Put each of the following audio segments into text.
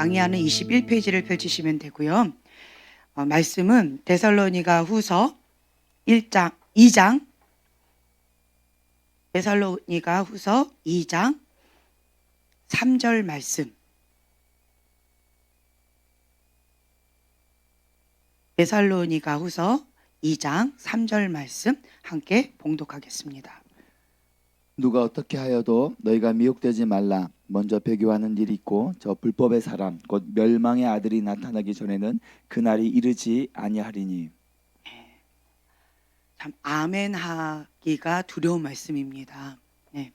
강의하는 21페이지를 펼치시면 되고요. 말씀은 데살로니가 후서 2장 데살로니가 후서 2장 3절 말씀, 데살로니가 후서 2장 3절 말씀 함께 봉독하겠습니다. 누가 어떻게 하여도 너희가 미혹되지 말라. 먼저 배교하는 일이 있고 저 불법의 사람 곧 멸망의 아들이 나타나기 전에는 그날이 이르지 아니하리니. 참 아멘하기가 두려운 말씀입니다. 네.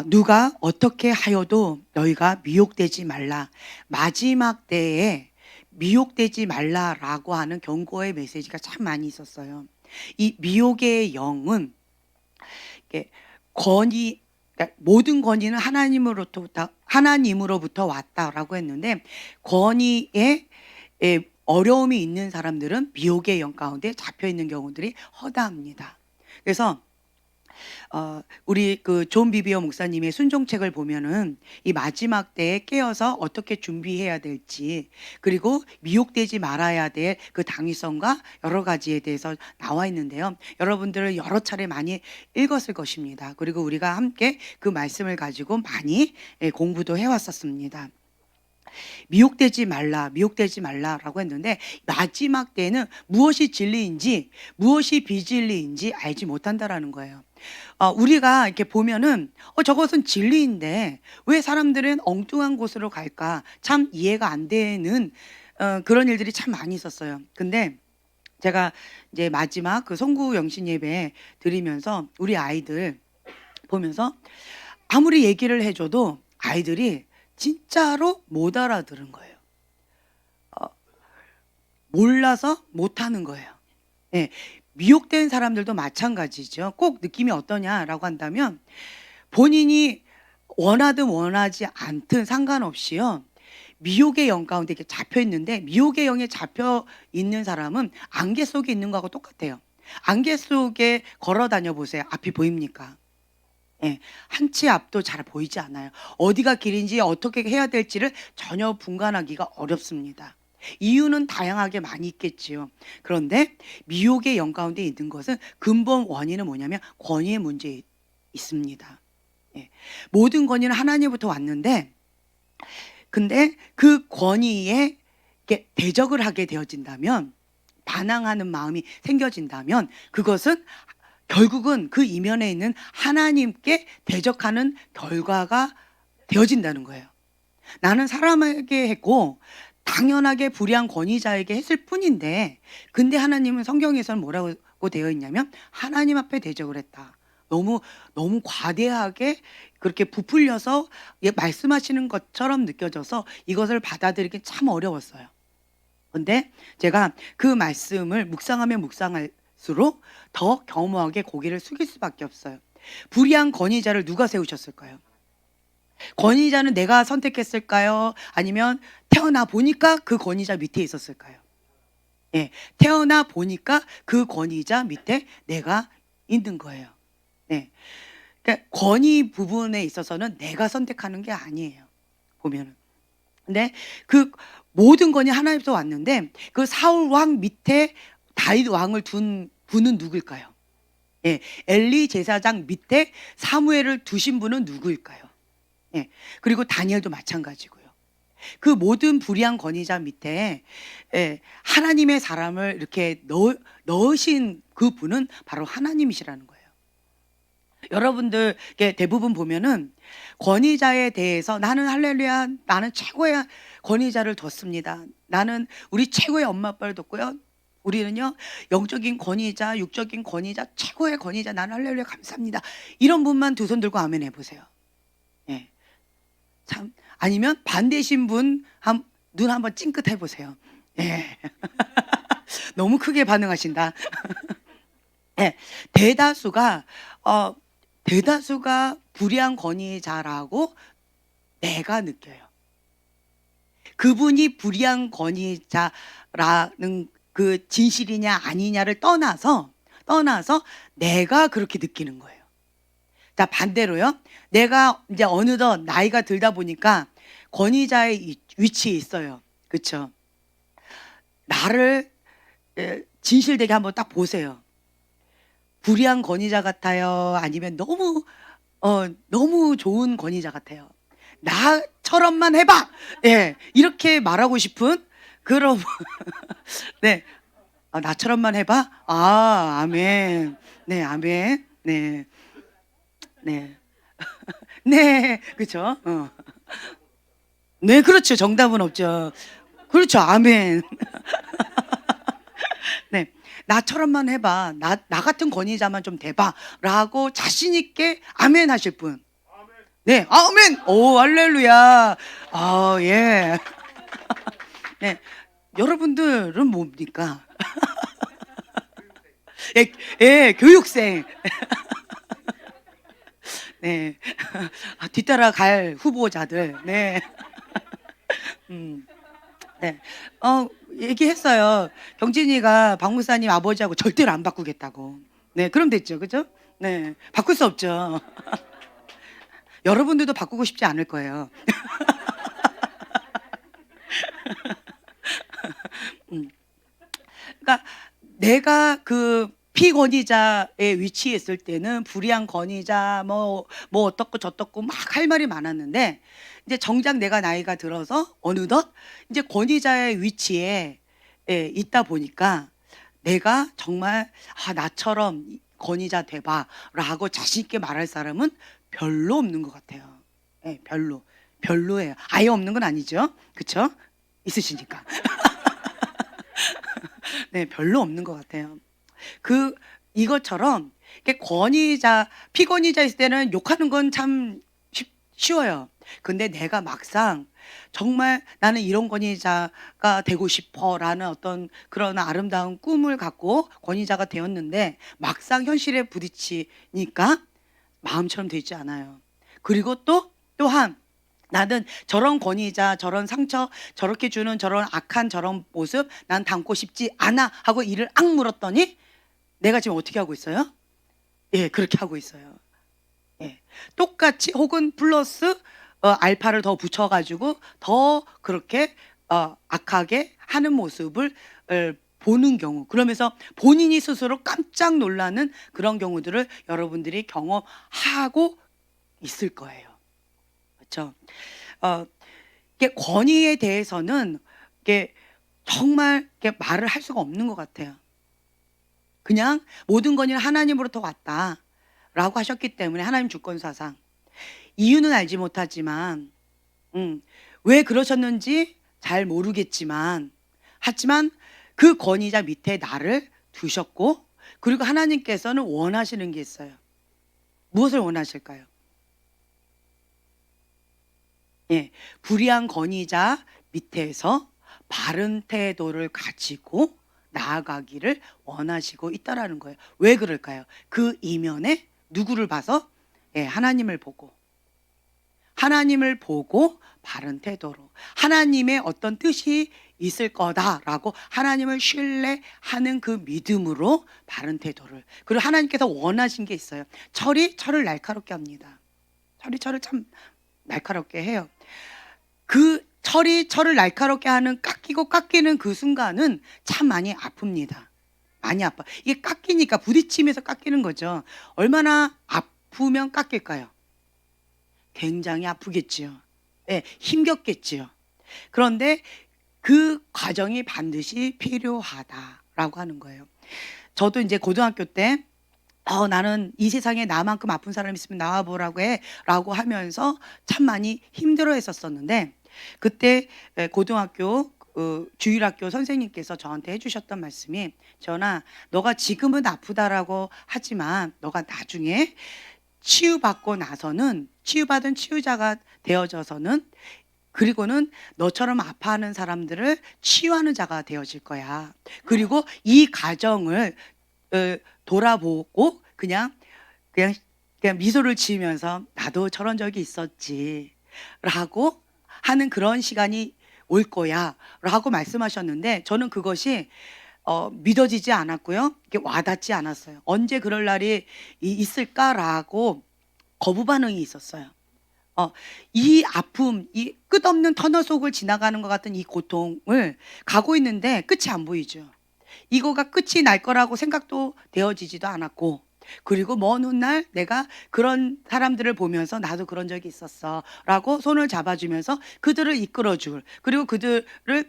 누가 어떻게 하여도 너희가 미혹되지 말라. 마지막 때에 미혹되지 말라라고 하는 경고의 메시지가 참 많이 있었어요. 이 미혹의 영은 권위, 그러니까 모든 권위는 하나님으로부터 왔다라고 했는데, 권위에 어려움이 있는 사람들은 미혹의 영 가운데 잡혀 있는 경우들이 허다합니다. 그래서 우리 존 비비어 목사님의 순종책을 보면은 이 마지막 때에 깨어서 어떻게 준비해야 될지, 그리고 미혹되지 말아야 될 그 당위성과 여러 가지에 대해서 나와 있는데요. 여러분들은 여러 차례 많이 읽었을 것입니다. 그리고 우리가 함께 그 말씀을 가지고 많이 공부도 해왔었습니다. 미혹되지 말라라고 했는데, 마지막 때는 무엇이 진리인지 무엇이 비진리인지 알지 못한다라는 거예요. 우리가 이렇게 보면은 저것은 진리인데 왜 사람들은 엉뚱한 곳으로 갈까 참 이해가 안 되는 그런 일들이 참 많이 있었어요. 근데 제가 이제 마지막 그 송구 영신 예배 드리면서 우리 아이들 보면서 아무리 얘기를 해줘도 아이들이 진짜로 못 알아들은 거예요. 몰라서 못하는 거예요. 네. 미혹된 사람들도 마찬가지죠. 꼭 느낌이 어떠냐라고 한다면, 본인이 원하든 원하지 않든 상관없이요, 미혹의 영 가운데 이렇게 잡혀 있는데, 미혹의 영에 잡혀 있는 사람은 안개 속에 있는 거하고 똑같아요. 안개 속에 걸어 다녀 보세요. 앞이 보입니까? 예, 한 치 앞도 잘 보이지 않아요. 어디가 길인지 어떻게 해야 될지를 전혀 분간하기가 어렵습니다. 이유는 다양하게 많이 있겠지요. 그런데 미혹의 영 가운데 있는 것은 근본 원인은 뭐냐면 권위의 문제에 있습니다. 예, 모든 권위는 하나님부터 왔는데, 근데 그 권위에 대적을 하게 되어진다면, 반항하는 마음이 생겨진다면, 그것은 결국은 그 이면에 있는 하나님께 대적하는 결과가 되어진다는 거예요. 나는 사람에게 했고 당연하게 불의한 권위자에게 했을 뿐인데, 근데 하나님은 성경에서는 뭐라고 되어 있냐면 하나님 앞에 대적을 했다. 너무 과대하게 그렇게 부풀려서 말씀하시는 것처럼 느껴져서 이것을 받아들이기 참 어려웠어요. 근데 제가 그 말씀을 묵상하면 묵상할수록 더 겸허하게 고개를 숙일 수밖에 없어요. 불의한 권위자를 누가 세우셨을까요? 권위자는 내가 선택했을까요? 아니면 태어나 보니까 그 권위자 밑에 있었을까요? 예, 태어나 보니까 그 권위자 밑에 내가 있는 거예요. 네. 그러니까 권위 부분에 있어서는 내가 선택하는 게 아니에요. 보면은. 근데 그 모든 권위 하나님께서 왔는데, 그 사울 왕 밑에 다윗 왕을 둔 분은 누구일까요? 예, 엘리 제사장 밑에 사무엘을 두신 분은 누구일까요? 예, 그리고 다니엘도 마찬가지고요. 그 모든 불의한 권위자 밑에 하나님의 사람을 이렇게 넣으신 그 분은 바로 하나님이시라는 거예요. 여러분들 대부분 보면은 권위자에 대해서 나는 할렐루야, 나는 최고의 권위자를 뒀습니다. 나는 우리 최고의 엄마 아빠를 뒀고요. 우리는요 영적인 권위자, 육적인 권위자, 최고의 권위자, 나는 할렐루야 감사합니다. 이런 분만 두 손 들고 아멘 해보세요. 예, 참. 아니면 반대신 분 눈 한번 찡긋 해보세요. 예. 너무 크게 반응하신다. 예, 대다수가 불의한 권위자라고 내가 느껴요. 그분이 불의한 권위자라는 그 진실이냐 아니냐를 떠나서 내가 그렇게 느끼는 거예요. 자, 반대로요. 내가 이제 어느덧 나이가 들다 보니까 권위자의 위치에 있어요. 그렇죠? 나를 진실되게 한번 딱 보세요. 불의한 권위자 같아요? 아니면 너무 좋은 권위자 같아요? 나처럼만 해봐! 예, 이렇게 말하고 싶은 그런, 네. 나처럼만 해봐? 아멘. 네, 아멘. 네. 네. 네, 그렇죠. 네, 그렇죠. 정답은 없죠. 그렇죠. 아멘. 네. 나처럼만 해봐. 나 같은 권위자만 좀 돼봐. 라고 자신있게 아멘 하실 분. 네. 아멘. 오, 할렐루야. 예. 네. 여러분들은 뭡니까? 예, 교육생. 네. 뒤따라갈 후보자들. 네. 네. 얘기했어요. 경진이가 박 목사님 아버지하고 절대로 안 바꾸겠다고. 네, 그럼 됐죠. 그죠? 네. 바꿀 수 없죠. 여러분들도 바꾸고 싶지 않을 거예요. 그러니까 내가 그 피권위자의 위치에 있을 때는 불의한 권위자 뭐 어떻고 저떻고 막 할 말이 많았는데, 이제 정작 내가 나이가 들어서 어느덧 이제 권위자의 위치에 있다 보니까 내가 정말 나처럼 권위자 돼봐라고 자신 있게 말할 사람은 별로 없는 것 같아요. 예, 별로예요. 아예 없는 건 아니죠. 그렇죠? 있으시니까. 네, 별로 없는 것 같아요. 이것처럼 이렇게 피권위자 있을 때는 욕하는 건 참 쉬워요. 근데 내가 막상 정말 나는 이런 권위자가 되고 싶어라는 어떤 그런 아름다운 꿈을 갖고 권위자가 되었는데 막상 현실에 부딪히니까 마음처럼 되지 않아요. 그리고 또한 나는 저런 권위자, 저런 상처, 저렇게 주는 저런 악한 저런 모습 난 담고 싶지 않아 하고 이를 악물었더니 내가 지금 어떻게 하고 있어요? 예, 그렇게 하고 있어요. 예, 똑같이 혹은 플러스 알파를 더 붙여가지고 더 그렇게 악하게 하는 모습을 보는 경우, 그러면서 본인이 스스로 깜짝 놀라는 그런 경우들을 여러분들이 경험하고 있을 거예요. 그렇죠? 이게 권위에 대해서는 이게 정말 이렇게 말을 할 수가 없는 것 같아요. 그냥 모든 권위는 하나님으로부터 왔다라고 하셨기 때문에 하나님 주권사상 이유는 알지 못하지만 왜 그러셨는지 잘 모르겠지만 하지만 그 권위자 밑에 나를 두셨고, 그리고 하나님께서는 원하시는 게 있어요. 무엇을 원하실까요? 예, 불의한 권위자 밑에서 바른 태도를 가지고 나아가기를 원하시고 있다라는 거예요. 왜 그럴까요? 그 이면에 누구를 봐서? 예, 하나님을 보고 바른 태도로 하나님의 어떤 뜻이 있을 거다라고 하나님을 신뢰하는 그 믿음으로 바른 태도를, 그리고 하나님께서 원하신 게 있어요. 철을 날카롭게 합니다. 철을 참 날카롭게 해요. 그 철을 날카롭게 하는 깎이는 그 순간은 참 많이 아픕니다. 많이 아파. 이게 깎이니까 부딪히면서 깎이는 거죠. 얼마나 아프면 깎일까요? 굉장히 아프겠지요. 네, 힘겹겠지요. 그런데 그 과정이 반드시 필요하다라고 하는 거예요. 저도 이제 고등학교 때 나는 이 세상에 나만큼 아픈 사람 있으면 나와보라고 해 라고 하면서 참 많이 힘들어 했었었는데, 그때 고등학교 주일학교 선생님께서 저한테 해주셨던 말씀이, 전아, 너가 지금은 아프다라고 하지만 너가 나중에 치유받은 치유자가 되어져서는, 그리고는 너처럼 아파하는 사람들을 치유하는 자가 되어질 거야. 그리고 이 과정을 돌아보고 그냥 미소를 지으면서 나도 저런 적이 있었지 라고 하는 그런 시간이 올 거야 라고 말씀하셨는데, 저는 그것이 믿어지지 않았고요. 이게 와닿지 않았어요. 언제 그럴 날이 있을까라고 거부 반응이 있었어요. 이 아픔, 이 끝없는 터널 속을 지나가는 것 같은 이 고통을 가고 있는데 끝이 안 보이죠. 이거가 끝이 날 거라고 생각도 되어지지도 않았고, 그리고 먼 훗날 내가 그런 사람들을 보면서 나도 그런 적이 있었어 라고 손을 잡아주면서 그들을 이끌어줄, 그리고 그들을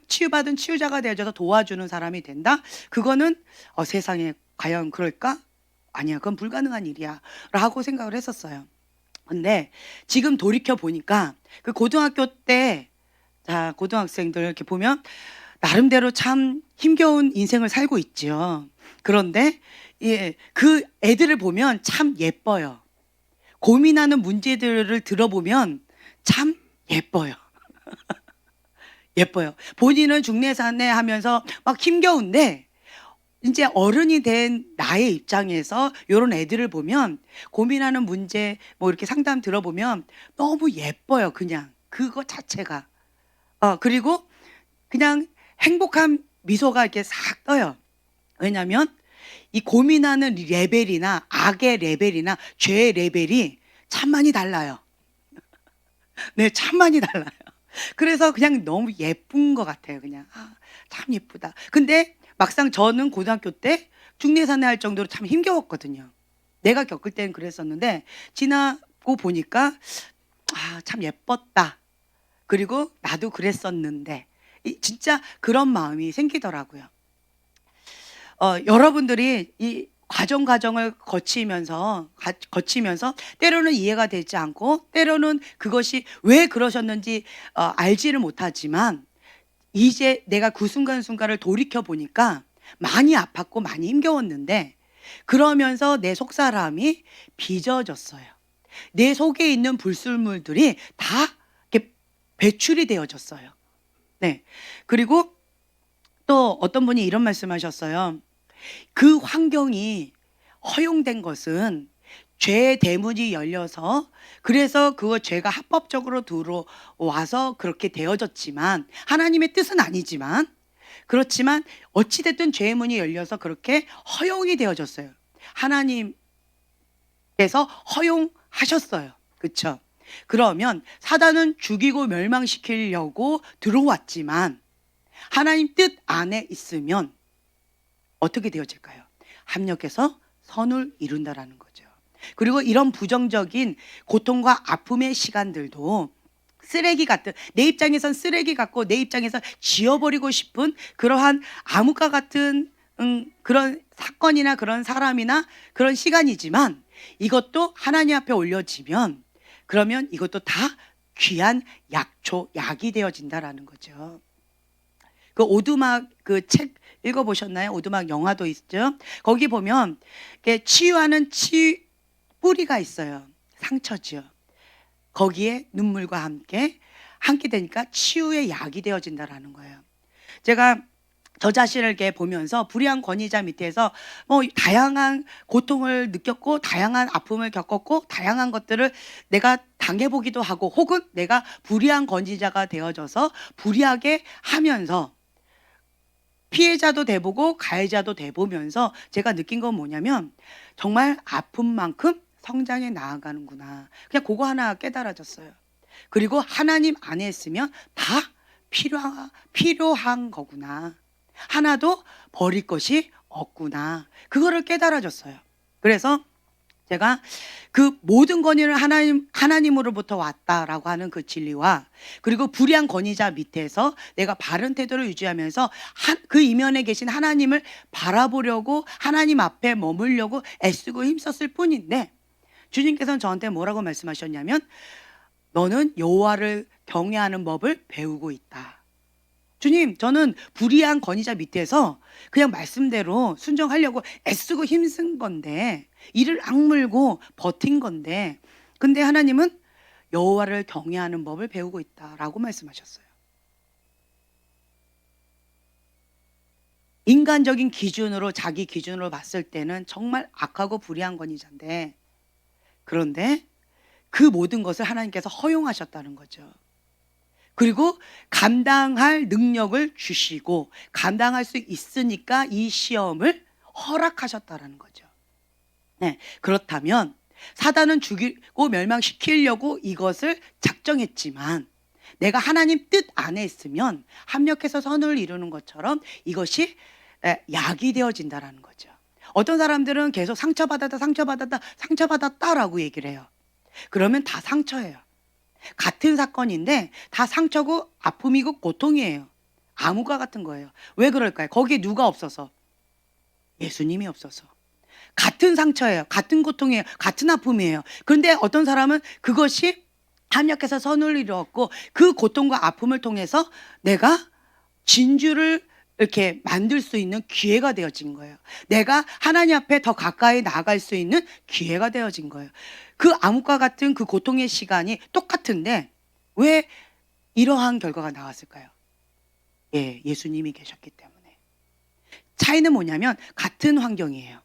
치유받은 치유자가 되어줘서 도와주는 사람이 된다. 그거는 세상에 과연 그럴까? 아니야, 그건 불가능한 일이야 라고 생각을 했었어요. 근데 지금 돌이켜 보니까 그 고등학교 때, 자, 고등학생들 이렇게 보면 나름대로 참 힘겨운 인생을 살고 있죠. 그런데 그 애들을 보면 참 예뻐요. 고민하는 문제들을 들어보면 참 예뻐요. 예뻐요. 본인은 중내산내 하면서 막 힘겨운데 이제 어른이 된 나의 입장에서 이런 애들을 보면 고민하는 문제 뭐 이렇게 상담 들어보면 너무 예뻐요. 그냥 그거 자체가. 그리고 그냥 행복한 미소가 이렇게 싹 떠요. 왜냐하면 이 고민하는 레벨이나 악의 레벨이나 죄의 레벨이 참 많이 달라요. 네, 참 많이 달라요. 그래서 그냥 너무 예쁜 것 같아요. 그냥 참 예쁘다. 근데 막상 저는 고등학교 때 중내산에 할 정도로 참 힘겨웠거든요. 내가 겪을 때는 그랬었는데 지나고 보니까 참 예뻤다. 그리고 나도 그랬었는데 진짜 그런 마음이 생기더라고요. 여러분들이 이 과정을 거치면서 때로는 이해가 되지 않고 때로는 그것이 왜 그러셨는지 알지를 못하지만 이제 내가 그 순간순간을 돌이켜 보니까 많이 아팠고 많이 힘겨웠는데 그러면서 내 속사람이 빚어졌어요. 내 속에 있는 불순물들이 다 이렇게 배출이 되어졌어요. 네. 그리고 또 어떤 분이 이런 말씀하셨어요. 그 환경이 허용된 것은 죄의 대문이 열려서 그래서 그 죄가 합법적으로 들어와서 그렇게 되어졌지만 하나님의 뜻은 아니지만 그렇지만 어찌됐든 죄의 문이 열려서 그렇게 허용이 되어졌어요. 하나님께서 허용하셨어요. 그렇죠? 그러면 사단은 죽이고 멸망시키려고 들어왔지만 하나님 뜻 안에 있으면 어떻게 되어질까요? 합력해서 선을 이룬다라는 거죠. 그리고 이런 부정적인 고통과 아픔의 시간들도 쓰레기 같은, 내 입장에선 쓰레기 같고 내 입장에서 지워버리고 싶은 그러한 암흑과 같은 그런 사건이나 그런 사람이나 그런 시간이지만 이것도 하나님 앞에 올려지면 그러면 이것도 다 귀한 약이 되어진다라는 거죠. 그 오두막 그 책 읽어보셨나요? 오두막 영화도 있죠. 거기 보면 치유하는 뿌리가 있어요. 상처죠. 거기에 눈물과 함께 되니까 치유의 약이 되어진다라는 거예요. 제가 저 자신을 이렇게 보면서 불의한 권위자 밑에서 뭐 다양한 고통을 느꼈고 다양한 아픔을 겪었고 다양한 것들을 내가 당해보기도 하고 혹은 내가 불의한 권위자가 되어져서 불의하게 하면서 피해자도 돼보고 가해자도 돼보면서 제가 느낀 건 뭐냐면 정말 아픈 만큼 성장해 나아가는구나. 그냥 그거 하나 깨달아졌어요. 그리고 하나님 안에 있으면 다 필요한 거구나. 하나도 버릴 것이 없구나. 그거를 깨달아졌어요. 그래서 제가 그 모든 권위는 하나님으로부터 왔다라고 하는 그 진리와 그리고 불의한 권위자 밑에서 내가 바른 태도를 유지하면서 그 이면에 계신 하나님을 바라보려고 하나님 앞에 머물려고 애쓰고 힘썼을 뿐인데 주님께서는 저한테 뭐라고 말씀하셨냐면 너는 여호와를 경외하는 법을 배우고 있다. 주님, 저는 불의한 권위자 밑에서 그냥 말씀대로 순종하려고 애쓰고 힘쓴 건데 이를 악물고 버틴 건데 근데 하나님은 여호와를 경외하는 법을 배우고 있다라고 말씀하셨어요. 인간적인 기준으로 자기 기준으로 봤을 때는 정말 악하고 불의한 권위자인데 그런데 그 모든 것을 하나님께서 허용하셨다는 거죠. 그리고 감당할 능력을 주시고 감당할 수 있으니까 이 시험을 허락하셨다라는 거죠. 네, 그렇다면 사단은 죽이고 멸망시키려고 이것을 작정했지만 내가 하나님 뜻 안에 있으면 합력해서 선을 이루는 것처럼 이것이 약이 되어진다라는 거죠. 어떤 사람들은 계속 상처받았다라고 얘기를 해요. 그러면 다 상처예요. 같은 사건인데 다 상처고 아픔이고 고통이에요. 암흑과 같은 거예요. 왜 그럴까요? 거기에 누가 없어서? 예수님이 없어서. 같은 상처예요. 같은 고통이에요. 같은 아픔이에요. 그런데 어떤 사람은 그것이 합력해서 선을 이루었고 그 고통과 아픔을 통해서 내가 진주를 이렇게 만들 수 있는 기회가 되어진 거예요. 내가 하나님 앞에 더 가까이 나아갈 수 있는 기회가 되어진 거예요. 그 암흑과 같은 그 고통의 시간이 똑같은데 왜 이러한 결과가 나왔을까요? 예, 예수님이 계셨기 때문에. 차이는 뭐냐면 같은 환경이에요.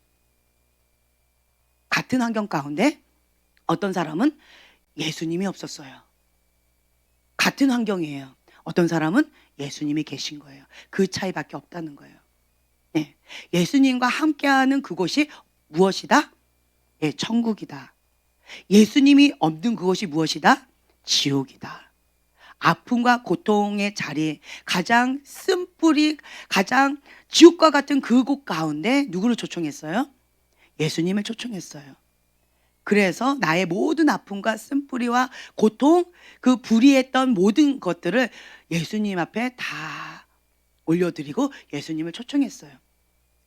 같은 환경 가운데 어떤 사람은 예수님이 없었어요. 같은 환경이에요. 어떤 사람은 예수님이 계신 거예요. 그 차이밖에 없다는 거예요. 예, 예수님과 함께하는 그곳이 무엇이다? 예, 천국이다. 예수님이 없는 그곳이 무엇이다? 지옥이다. 아픔과 고통의 자리, 가장 쓴뿌리, 가장 지옥과 같은 그곳 가운데 누구를 초청했어요? 예수님을 초청했어요. 그래서 나의 모든 아픔과 쓴뿌리와 고통, 그 불의했던 모든 것들을 예수님 앞에 다 올려드리고 예수님을 초청했어요.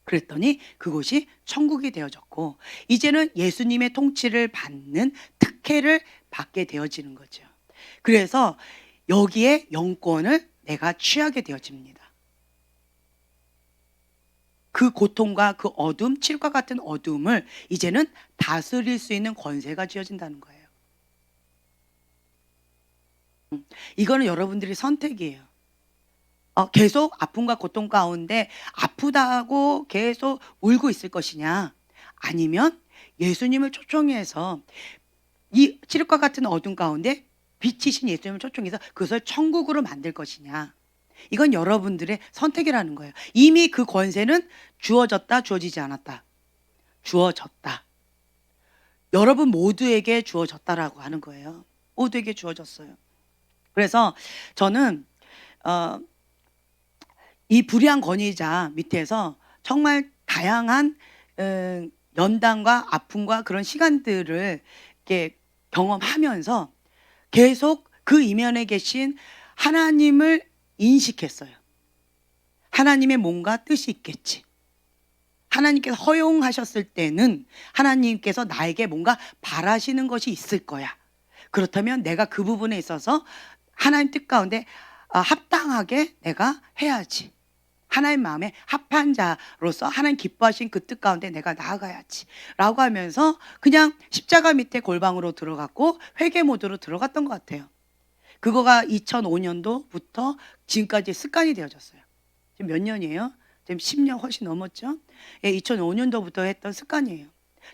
그랬더니 그곳이 천국이 되어졌고 이제는 예수님의 통치를 받는 특혜를 받게 되어지는 거죠. 그래서 여기에 영권을 내가 취하게 되어집니다. 그 고통과 그 어둠, 칠과 같은 어둠을 이제는 다스릴 수 있는 권세가 쥐어진다는 거예요. 이거는 여러분들의 선택이에요. 계속 아픔과 고통 가운데 아프다고 계속 울고 있을 것이냐, 아니면 예수님을 초청해서 이 칠흑과 같은 어둠 가운데 빛이신 예수님을 초청해서 그것을 천국으로 만들 것이냐, 이건 여러분들의 선택이라는 거예요. 이미 그 권세는 주어졌다, 주어지지 않았다? 주어졌다. 여러분 모두에게 주어졌다라고 하는 거예요. 모두에게 주어졌어요. 그래서 저는 이 불의한 권위자 밑에서 정말 다양한 연단과 아픔과 그런 시간들을 이렇게 경험하면서 계속 그 이면에 계신 하나님을 인식했어요. 하나님의 뭔가 뜻이 있겠지. 하나님께서 허용하셨을 때는 하나님께서 나에게 뭔가 바라시는 것이 있을 거야. 그렇다면 내가 그 부분에 있어서 하나님 뜻 가운데 합당하게 내가 해야지. 하나님 마음에 합한 자로서 하나님 기뻐하신 그 뜻 가운데 내가 나아가야지 라고 하면서 그냥 십자가 밑에 골방으로 들어갔고 회개 모드로 들어갔던 것 같아요. 그거가 2005년도부터 지금까지 습관이 되어졌어요. 지금 몇 년이에요? 지금 10년 훨씬 넘었죠? 예, 2005년도부터 했던 습관이에요.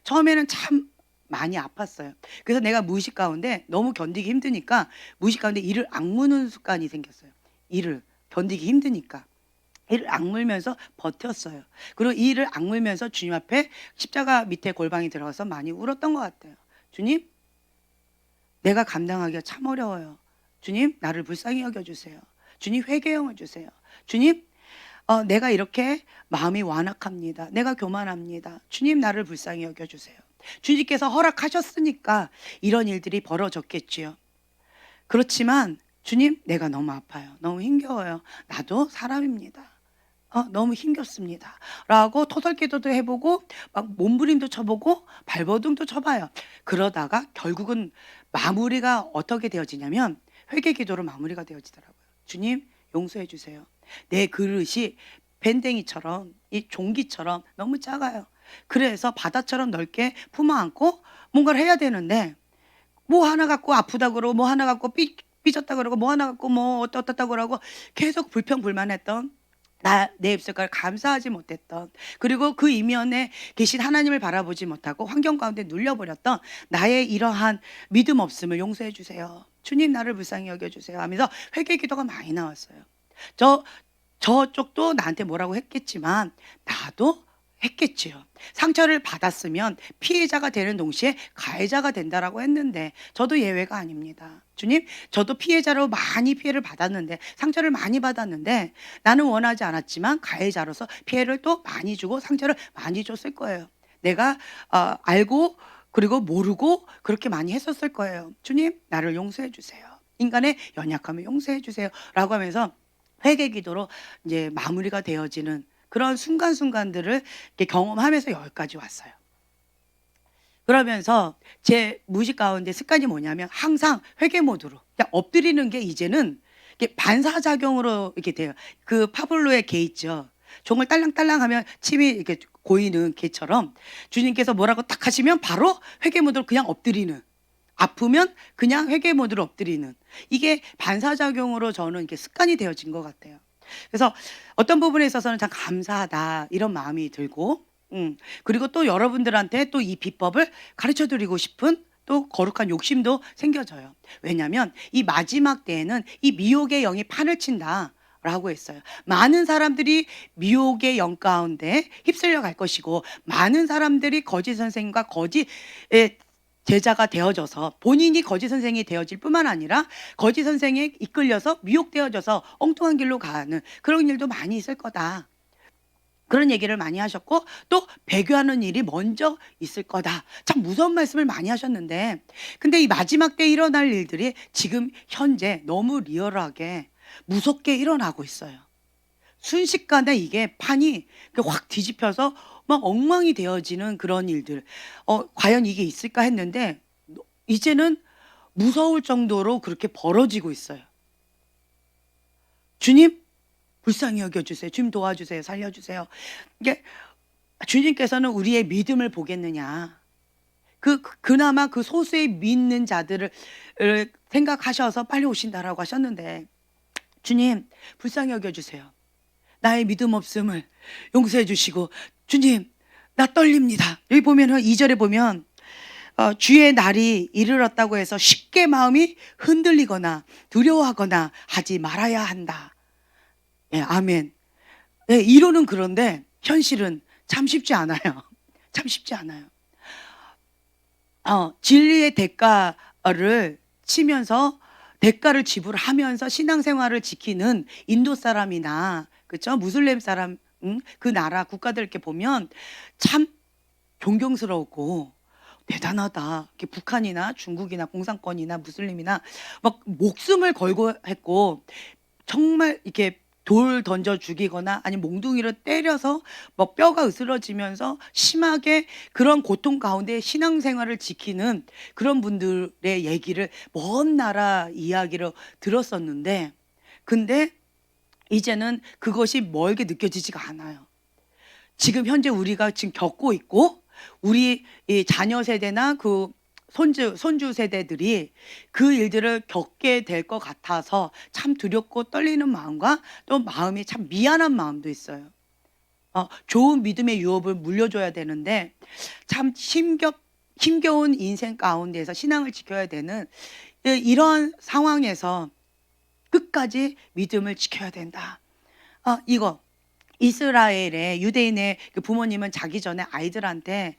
처음에는 참 많이 아팠어요. 그래서 내가 무의식 가운데 너무 견디기 힘드니까 무의식 가운데 이를 악무는 습관이 생겼어요. 이를 견디기 힘드니까. 이를 악물면서 버텼어요. 그리고 이를 악물면서 주님 앞에 십자가 밑에 골방에 들어가서 많이 울었던 것 같아요. 주님, 내가 감당하기가 참 어려워요. 주님, 나를 불쌍히 여겨주세요. 주님, 회개형을 주세요. 주님, 내가 이렇게 마음이 완악합니다. 내가 교만합니다. 주님, 나를 불쌍히 여겨주세요. 주님께서 허락하셨으니까 이런 일들이 벌어졌겠지요. 그렇지만 주님, 내가 너무 아파요. 너무 힘겨워요. 나도 사람입니다. 너무 힘겹습니다. 라고 토설기도도 해보고 막 몸부림도 쳐보고 발버둥도 쳐봐요. 그러다가 결국은 마무리가 어떻게 되어지냐면 회개기도로 마무리가 되어지더라고요. 주님, 용서해 주세요. 내 그릇이 밴댕이처럼 이 종기처럼 너무 작아요. 그래서 바다처럼 넓게 품어안고 뭔가를 해야 되는데 뭐 하나 갖고 아프다 그러고 뭐 하나 갖고 삐졌다 그러고 뭐 하나 갖고 뭐 어떻다 그러고 계속 불평불만했던 내 입술까지 감사하지 못했던, 그리고 그 이면에 계신 하나님을 바라보지 못하고 환경 가운데 눌려버렸던 나의 이러한 믿음 없음을 용서해 주세요. 주님, 나를 불쌍히 여겨주세요 하면서 회개 기도가 많이 나왔어요. 저쪽도 나한테 뭐라고 했겠지만 나도 했겠지요. 상처를 받았으면 피해자가 되는 동시에 가해자가 된다라고 했는데 저도 예외가 아닙니다. 주님, 저도 피해자로 많이 피해를 받았는데 상처를 많이 받았는데 나는 원하지 않았지만 가해자로서 피해를 또 많이 주고 상처를 많이 줬을 거예요. 내가 알고 그리고 모르고 그렇게 많이 했었을 거예요. 주님, 나를 용서해 주세요. 인간의 연약함을 용서해 주세요. 라고 하면서 회개 기도로 이제 마무리가 되어지는 그런 순간순간들을 이렇게 경험하면서 여기까지 왔어요. 그러면서 제 무의식 가운데 습관이 뭐냐면 항상 회개 모드로 그냥 엎드리는 게 이제는 이렇게 반사작용으로 이렇게 돼요. 그 파블로의 개 있죠. 종을 딸랑딸랑 하면 침이 이렇게 고이는 개처럼 주님께서 뭐라고 딱 하시면 바로 회개 모드로 그냥 엎드리는, 아프면 그냥 회개 모드로 엎드리는, 이게 반사작용으로 저는 이렇게 습관이 되어진 것 같아요. 그래서 어떤 부분에 있어서는 참 감사하다 이런 마음이 들고 그리고 또 여러분들한테 또 이 비법을 가르쳐 드리고 싶은 또 거룩한 욕심도 생겨져요. 왜냐하면 이 마지막 때에는 이 미혹의 영이 판을 친다 라고 했어요. 많은 사람들이 미혹의 영 가운데 휩쓸려 갈 것이고 많은 사람들이 거짓 선생님과 거짓의 제자가 되어져서 본인이 거짓 선생이 되어질 뿐만 아니라 거짓 선생에 이끌려서 미혹되어져서 엉뚱한 길로 가는 그런 일도 많이 있을 거다. 그런 얘기를 많이 하셨고 또 배교하는 일이 먼저 있을 거다. 참 무서운 말씀을 많이 하셨는데 근데 이 마지막 때 일어날 일들이 지금 현재 너무 리얼하게 무섭게 일어나고 있어요. 순식간에 이게 판이 확 뒤집혀서 막 엉망이 되어지는 그런 일들. 과연 이게 있을까 했는데 이제는 무서울 정도로 그렇게 벌어지고 있어요. 주님, 불쌍히 여겨주세요. 주님 도와주세요. 살려주세요. 이게 주님께서는 우리의 믿음을 보겠느냐. 그나마 그 소수의 믿는 자들을 생각하셔서 빨리 오신다라고 하셨는데 주님, 불쌍히 여겨주세요. 나의 믿음 없음을 용서해 주시고 주님, 나 떨립니다. 여기 보면 2절에 보면 주의 날이 이르렀다고 해서 쉽게 마음이 흔들리거나 두려워하거나 하지 말아야 한다. 예, 아멘. 예, 이론은 그런데 현실은 참 쉽지 않아요. 참 쉽지 않아요. 진리의 대가를 치면서 대가를 지불하면서 신앙생활을 지키는 인도 사람이나 그렇죠? 무슬림 사람 그 나라 국가들 이렇게 보면 참 존경스러웠고 대단하다. 이렇게 북한이나 중국이나 공산권이나 무슬림이나 막 목숨을 걸고 했고 정말 이렇게 돌 던져 죽이거나 아니면 몽둥이로 때려서 뭐 뼈가 으스러지면서 심하게 그런 고통 가운데 신앙생활을 지키는 그런 분들의 얘기를 먼 나라 이야기로 들었었는데 근데 이제는 그것이 멀게 느껴지지가 않아요. 지금 현재 우리가 지금 겪고 있고 우리 이 자녀 세대나 그 손주 세대들이 그 일들을 겪게 될 것 같아서 참 두렵고 떨리는 마음과 또 마음이 참 미안한 마음도 있어요. 좋은 믿음의 유업을 물려줘야 되는데 참 힘겨운 인생 가운데서 신앙을 지켜야 되는 이런 상황에서 끝까지 믿음을 지켜야 된다. 이거 이스라엘의 유대인의 그 부모님은 자기 전에 아이들한테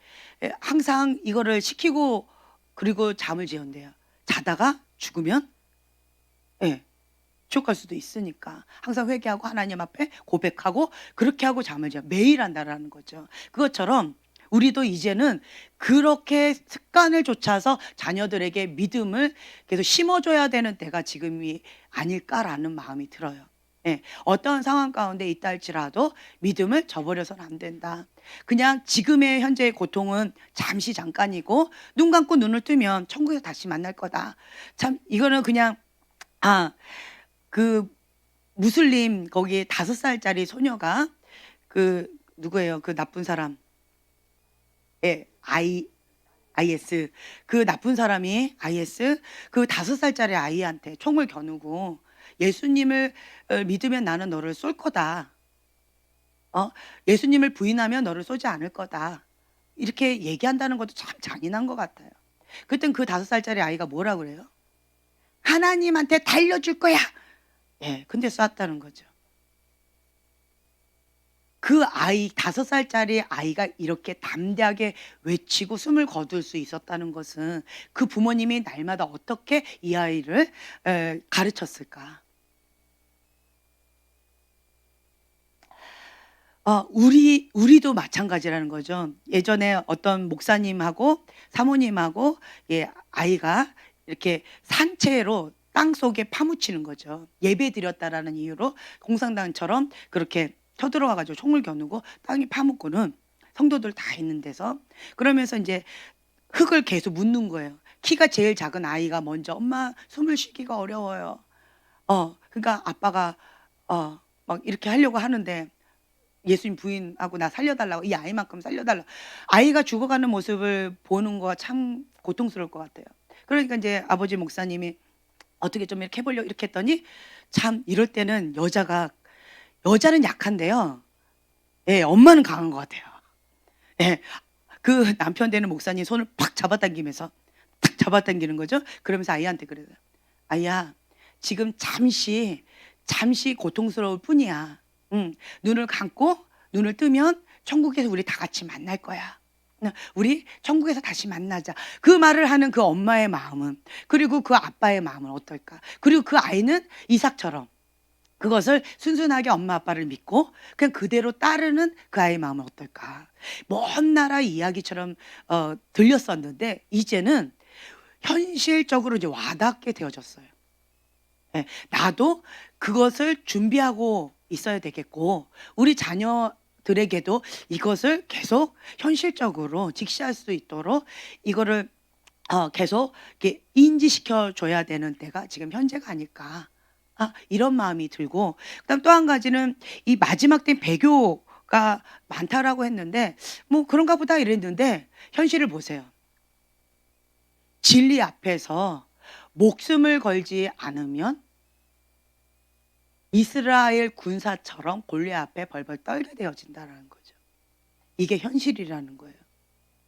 항상 이거를 시키고 그리고 잠을 재운대요. 자다가 죽으면 지옥 갈 수도 있으니까 항상 회개하고 하나님 앞에 고백하고 그렇게 하고 잠을 자 매일 한다라는 거죠. 그것처럼 우리도 이제는 그렇게 습관을 좇아서 자녀들에게 믿음을 계속 심어줘야 되는 때가 지금이 아닐까라는 마음이 들어요. 어떤 상황 가운데 있다 할지라도 믿음을 저버려서는 안 된다. 그냥 지금의 현재의 고통은 잠시 잠깐이고 눈 감고 눈을 뜨면 천국에서 다시 만날 거다. 참 이거는 그냥 그 무슬림 거기 5살짜리 소녀가 그 누구예요? 그 나쁜 사람. IS 그 나쁜 사람이 IS 그 5살짜리 아이한테 총을 겨누고 예수님을 믿으면 나는 너를 쏠 거다. 예수님을 부인하면 너를 쏘지 않을 거다. 이렇게 얘기한다는 것도 참 잔인한 것 같아요. 그땐 그 5살짜리 아이가 뭐라 그래요? 하나님한테 달려줄 거야. 근데 쐈다는 거죠. 그 아이 5살짜리 아이가 이렇게 담대하게 외치고 숨을 거둘 수 있었다는 것은 그 부모님이 날마다 어떻게 이 아이를 가르쳤을까? 우리도 마찬가지라는 거죠. 예전에 어떤 목사님하고 사모님하고 아이가 이렇게 산채로 땅속에 파묻히는 거죠. 예배 드렸다라는 이유로 공산당처럼 그렇게 쳐들어와 가지고 총을 겨누고 땅에 파묻고는 성도들 다 있는 데서 그러면서 이제 흙을 계속 묻는 거예요. 키가 제일 작은 아이가 먼저 "엄마 숨을 쉬기가 어려워요." 그러니까 아빠가 막 이렇게 하려고 하는데 예수님 부인하고 "나 살려달라고. 이 아이만큼 살려달라." 아이가 죽어가는 모습을 보는 거 참 고통스러울 것 같아요. 그러니까 인제 아버지 목사님이 "어떻게 좀 이렇게 해 보려고." 이렇게 했더니 참 이럴 때는 여자는 약한데요. 엄마는 강한 것 같아요. 예. 그 남편 되는 목사님 손을 팍 잡아당기면서 탁 잡아당기는 거죠. 그러면서 아이한테 그래요. "아이야, 지금 잠시 고통스러울 뿐이야. 눈을 감고 눈을 뜨면 천국에서 우리 다 같이 만날 거야. 우리 천국에서 다시 만나자." 그 말을 하는 그 엄마의 마음은 그리고 그 아빠의 마음은 어떨까? 그리고 그 아이는 이삭처럼 그것을 순순하게 엄마 아빠를 믿고 그냥 그대로 따르는 그 아이의 마음은 어떨까? 먼 나라 이야기처럼 들렸었는데 이제는 현실적으로 이제 와닿게 되어졌어요. 예. 나도 그것을 준비하고 있어야 되겠고 우리 자녀들에게도 이것을 계속 현실적으로 직시할 수 있도록 이거를 계속 이렇게 인지시켜 줘야 되는 때가 지금 현재가 아닐까. 이런 마음이 들고 그다음 또 한 가지는 이 마지막 때는 배교가 많다라고 했는데 뭐 '그런가 보다.' 이랬는데 현실을 보세요. 진리 앞에서 목숨을 걸지 않으면 이스라엘 군사처럼 골리앗 앞에 벌벌 떨게 되어진다라는 거죠. 이게 현실이라는 거예요.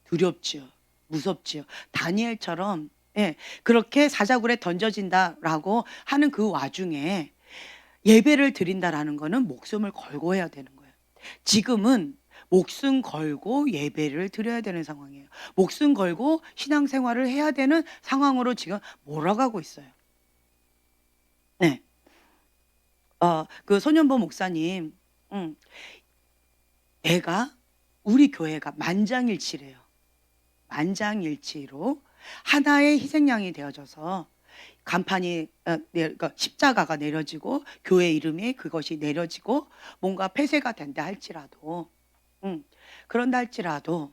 두렵지요. 무섭지요. 다니엘처럼 그렇게 사자굴에 던져진다라고 하는 그 와중에 예배를 드린다라는 거는 목숨을 걸고 해야 되는 거예요. 지금은 목숨 걸고 예배를 드려야 되는 상황이에요. 목숨 걸고 신앙생활을 해야 되는 상황으로 지금 몰아가고 있어요. 네. 그 소년보 목사님 우리 교회가 만장일치래요. 만장일치로 하나의 희생양이 되어져서 간판이 그러니까 십자가가 내려지고 교회 이름이 그것이 내려지고 뭔가 폐쇄가 된다 할지라도 그런다 할지라도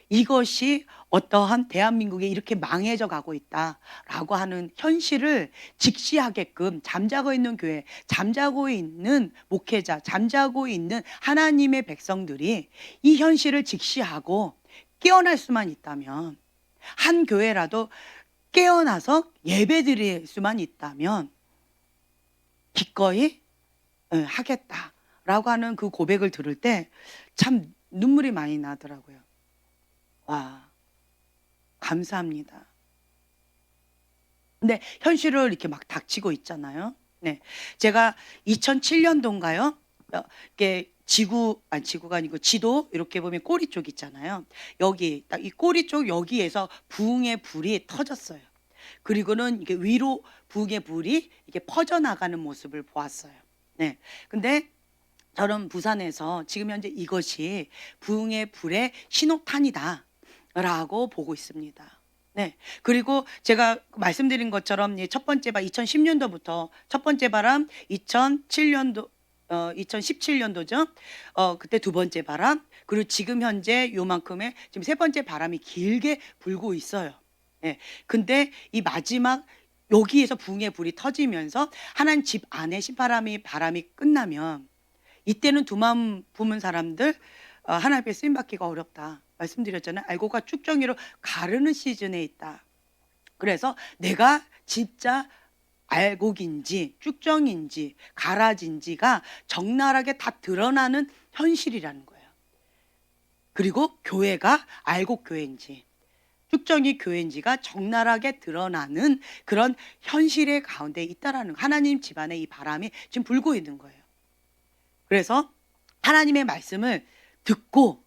이것이 어떠한 대한민국이 이렇게 망해져 가고 있다라고 하는 현실을 직시하게끔 잠자고 있는 교회, 잠자고 있는 목회자, 잠자고 있는 하나님의 백성들이 이 현실을 직시하고 깨어날 수만 있다면 한 교회라도 깨어나서 예배드릴 수만 있다면 기꺼이 하겠다라고 하는 그 고백을 들을 때 참 눈물이 많이 나더라고요. 와, 감사합니다. 근데 현실을 이렇게 막 닥치고 있잖아요. 네. 제가 2007년도인가요? 이게 지구가 아니고 지도 이렇게 보면 꼬리 쪽 있잖아요. 여기 딱 이 꼬리 쪽 여기에서 부흥의 불이 터졌어요. 그리고는 이게 위로 부흥의 불이 이게 퍼져 나가는 모습을 보았어요. 네. 근데 저는 부산에서 지금 현재 이것이 부흥의 불의 신호탄이다라고 보고 있습니다. 네. 그리고 제가 말씀드린 것처럼 첫 번째 2010년도부터 첫 번째 바람 2007년도 2017년도죠. 그때 두 번째 바람 그리고 지금 현재 요만큼의 지금 세 번째 바람이 길게 불고 있어요. 예. 근데 이 마지막 여기에서 부흥의 불이 터지면서 하나님 집 안에 바람이 끝나면 이때는 두 마음 품은 사람들 하나님 앞에 쓰임 받기가 어렵다. 말씀드렸잖아요. 알고가 쭉정이로 가르는 시즌에 있다. 그래서 내가 진짜 알곡인지 쭉정인지 가라진지가 적나라하게 다 드러나는 현실이라는 거예요. 그리고 교회가 알곡 교회인지 쭉정이 교회인지가 적나라하게 드러나는 그런 현실의 가운데 있다라는 하나님 집안의 이 바람이 지금 불고 있는 거예요. 그래서 하나님의 말씀을 듣고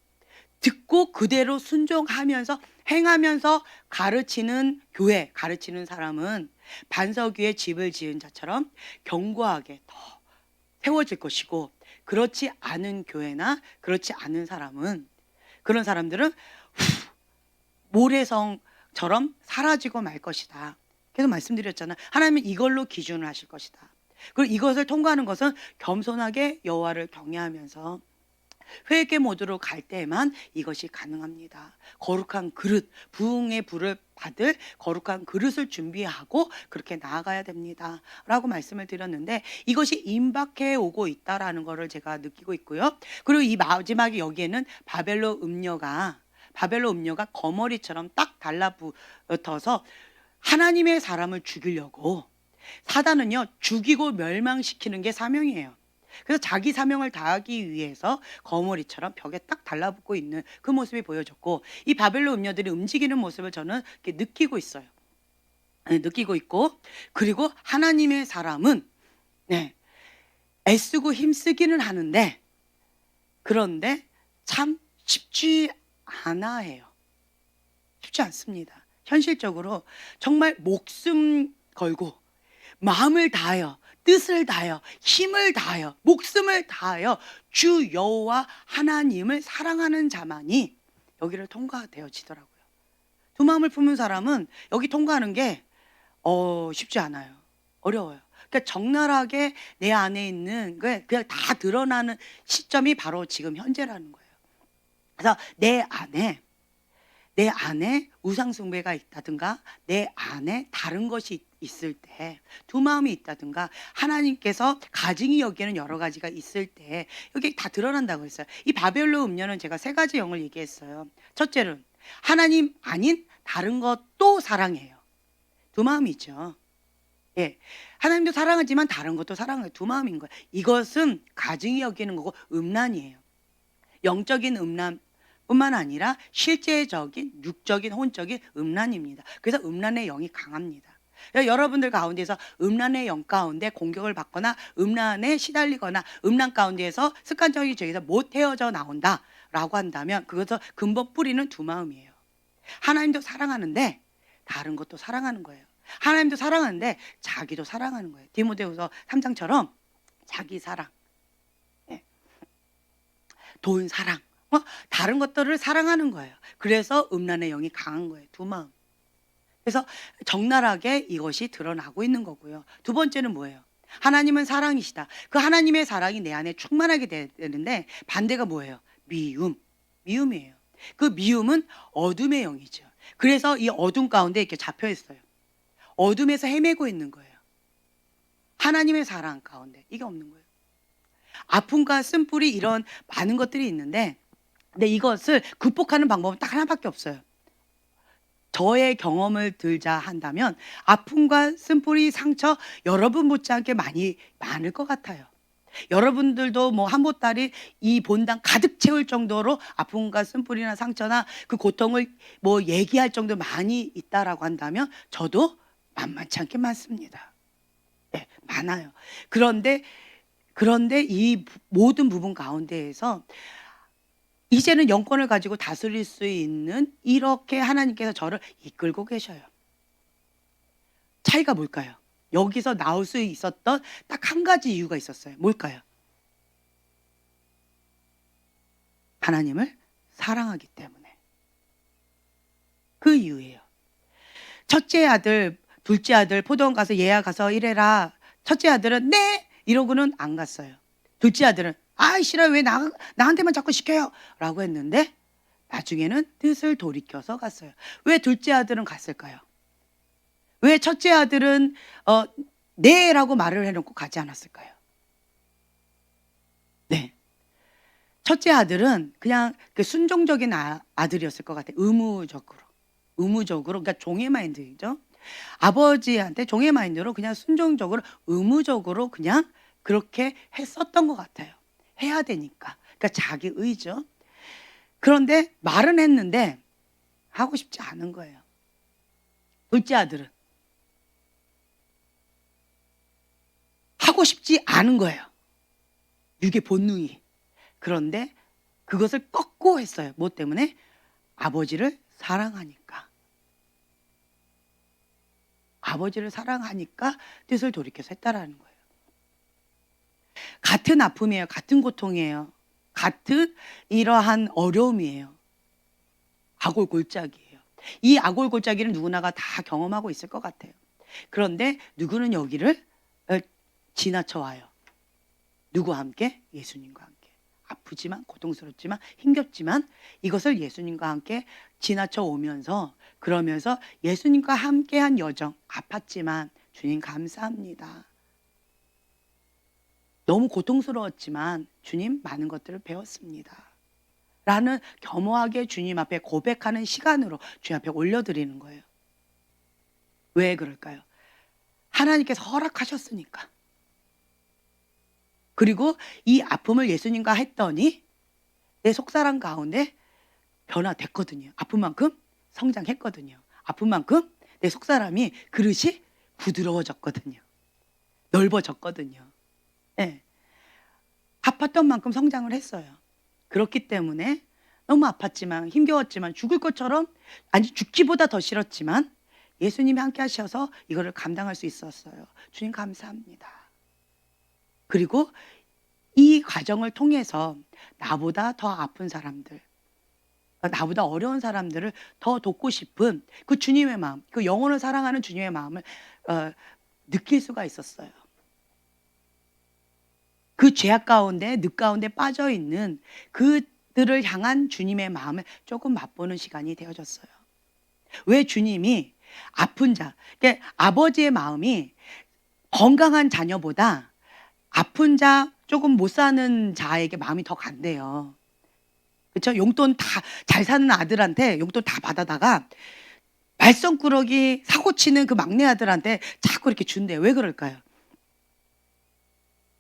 그대로 순종하면서 행하면서 가르치는 교회, 가르치는 사람은 반석 위에 집을 지은 자처럼 견고하게 더 세워질 것이고, 그렇지 않은 교회나 그렇지 않은 사람은, 그런 사람들은 모래성처럼 사라지고 말 것이다. 계속 말씀드렸잖아. 하나님은 이걸로 기준을 하실 것이다. 그리고 이것을 통과하는 것은 겸손하게 여호와를 경외하면서 회개 모드로 갈 때에만 이것이 가능합니다. 거룩한 그릇, 부흥의 불을 받을 거룩한 그릇을 준비하고 그렇게 나아가야 됩니다. 라고 말씀을 드렸는데, 이것이 임박해 오고 있다라는 것을 제가 느끼고 있고요. 그리고 이 마지막에 여기에는 바벨론 음녀가 거머리처럼 딱 달라붙어서 하나님의 사람을 죽이려고, 사단은요 죽이고 멸망시키는 게 사명이에요. 그래서 자기 사명을 다하기 위해서 거머리처럼 벽에 딱 달라붙고 있는 그 모습이 보여졌고, 이 바벨론 음녀들이 움직이는 모습을 저는 이렇게 느끼고 있어요. 느끼고 있고, 그리고 하나님의 사람은 애쓰고 힘쓰기는 하는데, 그런데 참 쉽지 않아 해요. 쉽지 않습니다. 현실적으로 정말 목숨 걸고 마음을 다하여, 뜻을 다하여, 힘을 다하여, 목숨을 다하여 주 여호와 하나님을 사랑하는 자만이 여기를 통과되어지더라고요. 두 마음을 품은 사람은 여기 통과하는 게 쉽지 않아요. 어려워요. 그러니까 적나라하게 내 안에 있는 게 그냥 다 드러나는 시점이 바로 지금 현재라는 거예요. 그래서 내 안에 우상 숭배가 있다든가, 내 안에 다른 것이 있을 때, 두 마음이 있다든가, 하나님께서 가증히 여기에는 여러 가지가 있을 때 여기 다 드러난다고 했어요. 이 바벨론 음녀는 제가 세 가지 영을 얘기했어요. 첫째는 하나님 아닌 다른 것도 사랑해요. 두 마음이죠. 하나님도 사랑하지만 다른 것도 사랑해요. 두 마음인 거예요. 이것은 가증히 여기는 거고 음란이에요. 영적인 음란 뿐만 아니라 실제적인 육적인 혼적인 음란입니다. 그래서 음란의 영이 강합니다. 여러분들 가운데서 음란의 영 가운데 공격을 받거나 음란에 시달리거나 음란 가운데에서 습관적인 죄에서 못 헤어져 나온다라고 한다면, 그것은 근본 뿌리는 두 마음이에요. 하나님도 사랑하는데 다른 것도 사랑하는 거예요. 하나님도 사랑하는데 자기도 사랑하는 거예요. 디모데후서 3장처럼 자기 사랑, 돈 사랑, 다른 것들을 사랑하는 거예요. 그래서 음란의 영이 강한 거예요. 두 마음. 그래서 적나라하게 이것이 드러나고 있는 거고요. 두 번째는 뭐예요? 하나님은 사랑이시다. 그 하나님의 사랑이 내 안에 충만하게 되는데, 반대가 뭐예요? 미움이에요. 그 미움은 어둠의 영이죠. 그래서 이 어둠 가운데 이렇게 잡혀 있어요. 어둠에서 헤매고 있는 거예요. 하나님의 사랑 가운데 이게 없는 거예요. 아픔과 쓴뿌리 이런 많은 것들이 있는데, 근데 이것을 극복하는 방법은 딱 하나밖에 없어요. 저의 경험을 들자 한다면 아픔과 쓴뿌리 상처 여러분 못지않게 많을 것 같아요. 여러분들도 뭐 한 보따리 이 본당 가득 채울 정도로 아픔과 쓴뿌리나 상처나 그 고통을 뭐 얘기할 정도 많이 있다라고 한다면 저도 만만치 않게 많습니다. 많아요. 그런데 이 모든 부분 가운데에서 이제는 영권을 가지고 다스릴 수 있는, 이렇게 하나님께서 저를 이끌고 계셔요. 차이가 뭘까요? 여기서 나올 수 있었던 딱 한 가지 이유가 있었어요. 뭘까요? 하나님을 사랑하기 때문에. 그 이유예요. 첫째 아들, 둘째 아들 포도원 가서 얘야 가서 일해라. 첫째 아들은 네! 이러고는 안 갔어요. 둘째 아들은 아이 싫어요. 왜 나한테만 자꾸 시켜요? 라고 했는데 나중에는 뜻을 돌이켜서 갔어요. 왜 둘째 아들은 갔을까요? 왜 첫째 아들은 네 라고 말을 해놓고 가지 않았을까요? 네. 첫째 아들은 그냥 그 순종적인 아들이었을 것 같아요. 의무적으로 그러니까 종의 마인드죠. 아버지한테 종의 마인드로 그냥 순종적으로 의무적으로 그냥 그렇게 했었던 것 같아요. 해야 되니까. 그러니까 자기 의죠. 그런데 말은 했는데 하고 싶지 않은 거예요. 둘째 아들은 하고 싶지 않은 거예요. 육의 본능이. 그런데 그것을 꺾고 했어요. 뭐 때문에? 아버지를 사랑하니까. 아버지를 사랑하니까 뜻을 돌이켜서 했다라는 거예요. 같은 아픔이에요. 같은 고통이에요. 같은 이러한 어려움이에요. 아골골짜기예요. 이 아골골짜기를 누구나가 다 경험하고 있을 것 같아요. 그런데 누구는 여기를 지나쳐 와요. 누구와 함께? 예수님과 함께. 아프지만 고통스럽지만 힘겹지만 이것을 예수님과 함께 지나쳐 오면서 그러면서 예수님과 함께한 여정, 아팠지만 주님 감사합니다. 너무 고통스러웠지만 주님 많은 것들을 배웠습니다. 라는 겸허하게 주님 앞에 고백하는 시간으로 주님 앞에 올려드리는 거예요. 왜 그럴까요? 하나님께서 허락하셨으니까. 그리고 이 아픔을 예수님과 했더니 내 속사람 가운데 변화됐거든요. 아픈 만큼 성장했거든요. 아픈 만큼 내 속사람이 그릇이 부드러워졌거든요. 넓어졌거든요. 네. 아팠던 만큼 성장을 했어요. 그렇기 때문에 너무 아팠지만 힘겨웠지만 죽을 것처럼 아니 죽기보다 더 싫었지만 예수님이 함께 하셔서 이거를 감당할 수 있었어요. 주님 감사합니다. 그리고 이 과정을 통해서 나보다 더 아픈 사람들, 나보다 어려운 사람들을 더 돕고 싶은 그 주님의 마음, 그 영혼을 사랑하는 주님의 마음을 느낄 수가 있었어요. 그 죄악 가운데, 늪 가운데 빠져 있는 그들을 향한 주님의 마음을 조금 맛보는 시간이 되어졌어요. 왜 주님이 아픈 자, 그러니까 아버지의 마음이 건강한 자녀보다 아픈 자, 조금 못 사는 자에게 마음이 더 간대요. 그렇죠? 용돈 다 잘 사는 아들한테 용돈 다 받아다가 말썽꾸러기 사고 치는 그 막내 아들한테 자꾸 이렇게 준대요. 왜 그럴까요?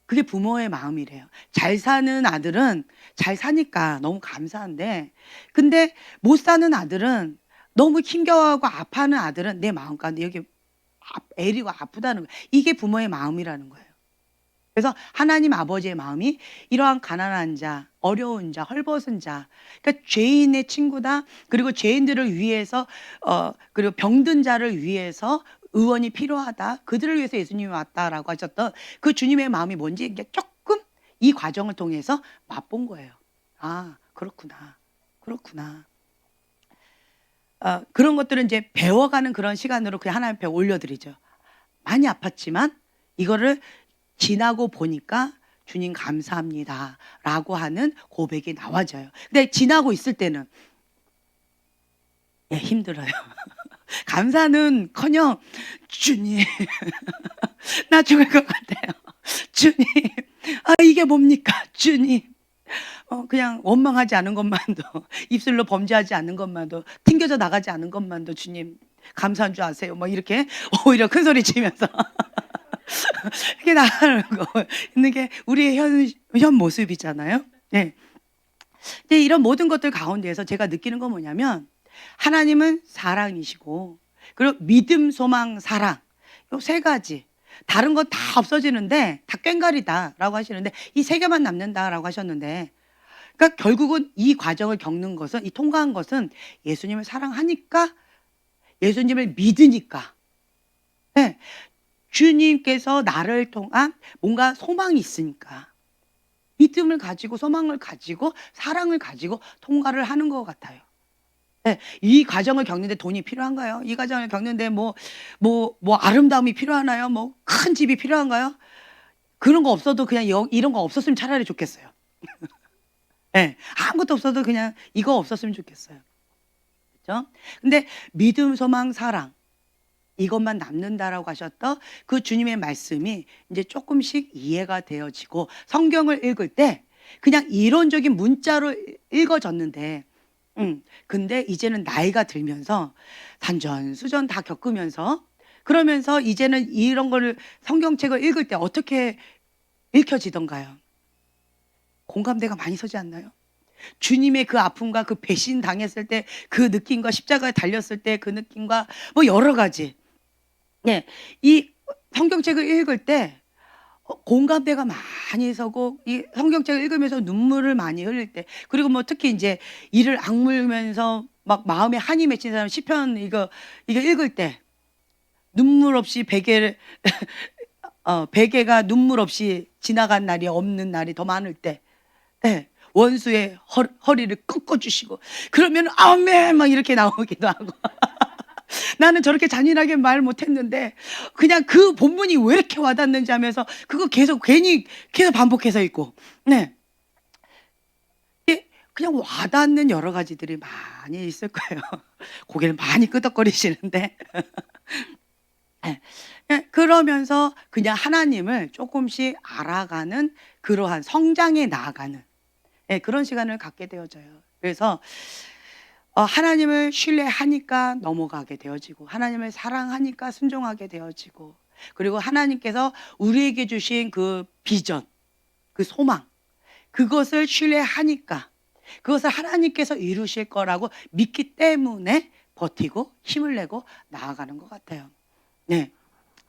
그게 부모의 마음이래요. 잘 사는 아들은 잘 사니까 너무 감사한데, 근데 못 사는 아들은 너무 힘겨워하고 아파하는 아들은 내 마음 가운데 여기 애리고 아프다는 거예요. 이게 부모의 마음이라는 거예요. 그래서 하나님 아버지의 마음이 이러한 가난한 자, 어려운 자, 헐벗은 자, 그러니까 죄인의 친구다. 그리고 죄인들을 위해서 그리고 병든 자를 위해서 의원이 필요하다. 그들을 위해서 예수님이 왔다라고 하셨던 그 주님의 마음이 뭔지 이게 조금 이 과정을 통해서 맛본 거예요. 아, 그렇구나. 그렇구나. 그런 것들은 이제 배워가는 그런 시간으로 그냥 하나님 앞에 올려드리죠. 많이 아팠지만 이거를 지나고 보니까 주님 감사합니다 라고 하는 고백이 나와져요. 근데 지나고 있을 때는 힘들어요. 감사는커녕 주님 나 죽을 것 같아요. 주님 이게 뭡니까 주님. 그냥 원망하지 않은 것만도 입술로 범죄하지 않는 것만도 튕겨져 나가지 않은 것만도 주님 감사한 줄 아세요. 뭐 이렇게 오히려 큰 소리 치면서 이게 나가는 거 있는 게 우리의 현 모습이잖아요. 네. 근데 이런 모든 것들 가운데에서 제가 느끼는 건 뭐냐면 하나님은 사랑이시고 그리고 믿음, 소망, 사랑 이 세 가지 다른 건 다 없어지는데 다 꽹과리다라고 하시는데 이 세 개만 남는다라고 하셨는데 그러니까 결국은 이 과정을 겪는 것은 이 통과한 것은 예수님을 사랑하니까 예수님을 믿으니까 네. 주님께서 나를 통한 뭔가 소망이 있으니까 믿음을 가지고 소망을 가지고 사랑을 가지고 통과를 하는 것 같아요. 네, 이 과정을 겪는데 돈이 필요한가요? 이 과정을 겪는데 뭐 아름다움이 필요하나요? 뭐 큰 집이 필요한가요? 그런 거 없어도 그냥 이런 거 없었으면 차라리 좋겠어요. 네, 아무것도 없어도 그냥 이거 없었으면 좋겠어요. 그렇죠? 근데 믿음, 소망, 사랑 이것만 남는다라고 하셨던 그 주님의 말씀이 이제 조금씩 이해가 되어지고 성경을 읽을 때 그냥 이론적인 문자로 읽어졌는데 근데 이제는 나이가 들면서 산전수전 다 겪으면서 그러면서 이제는 이런 거를 성경책을 읽을 때 어떻게 읽혀지던가요? 공감대가 많이 서지 않나요? 주님의 그 아픔과 그 배신 당했을 때 그 느낌과 십자가에 달렸을 때 그 느낌과 뭐 여러 가지 네, 이 성경책을 읽을 때 공감대가 많이 서고 이 성경책을 읽으면서 눈물을 많이 흘릴 때, 그리고 뭐 특히 이제 이를 악물면서 막 마음에 한이 맺힌 사람 시편 이거 읽을 때 눈물 없이 베개를 베개가 눈물 없이 지나간 날이 없는 날이 더 많을 때, 네, 원수의 허리를 꺾어주시고 그러면 아멘 막 이렇게 나오기도 하고 나는 저렇게 잔인하게 말 못했는데 그냥 그 본문이 왜 이렇게 와닿는지 하면서 그거 계속 괜히 계속 반복해서 읽고, 네, 그냥 와닿는 여러 가지들이 많이 있을 거예요. 고개를 많이 끄덕거리시는데 네, 그러면서 그냥 하나님을 조금씩 알아가는 그러한 성장에 나아가는, 네, 그런 시간을 갖게 되어져요. 그래서 하나님을 신뢰하니까 넘어가게 되어지고 하나님을 사랑하니까 순종하게 되어지고, 그리고 하나님께서 우리에게 주신 그 비전, 그 소망, 그것을 신뢰하니까 그것을 하나님께서 이루실 거라고 믿기 때문에 버티고 힘을 내고 나아가는 것 같아요. 네,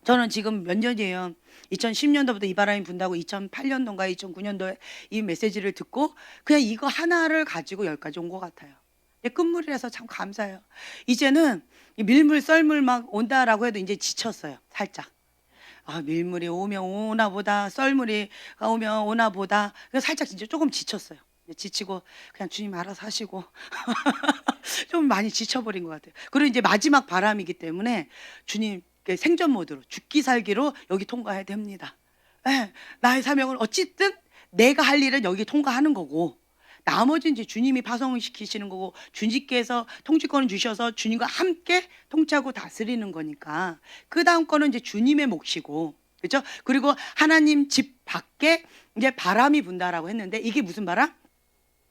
저는 지금 몇 년이에요. 2010년도부터 이 바람이 분다고 2008년도인가 2009년도에 이 메시지를 듣고 그냥 이거 하나를 가지고 여기까지 온 것 같아요. 끝물이라서 참 감사해요. 이제는 밀물 썰물 막 온다라고 해도 이제 지쳤어요. 살짝. 밀물이 오면 오나 보다, 썰물이 오면 오나 보다. 그래서 살짝 진짜 조금 지쳤어요. 지치고 그냥 주님 알아서 하시고 좀 많이 지쳐버린 것 같아요. 그리고 이제 마지막 바람이기 때문에 주님 생존 모드로 죽기 살기로 여기 통과해야 됩니다. 네, 나의 사명은 어쨌든 내가 할 일은 여기 통과하는 거고 나머지는 이제 주님이 파송시키시는 거고 주님께서 통치권을 주셔서 주님과 함께 통치하고 다스리는 거니까 그 다음 거는 이제 주님의 몫이고, 그렇죠? 그리고 하나님 집 밖에 이제 바람이 분다라고 했는데 이게 무슨 바람?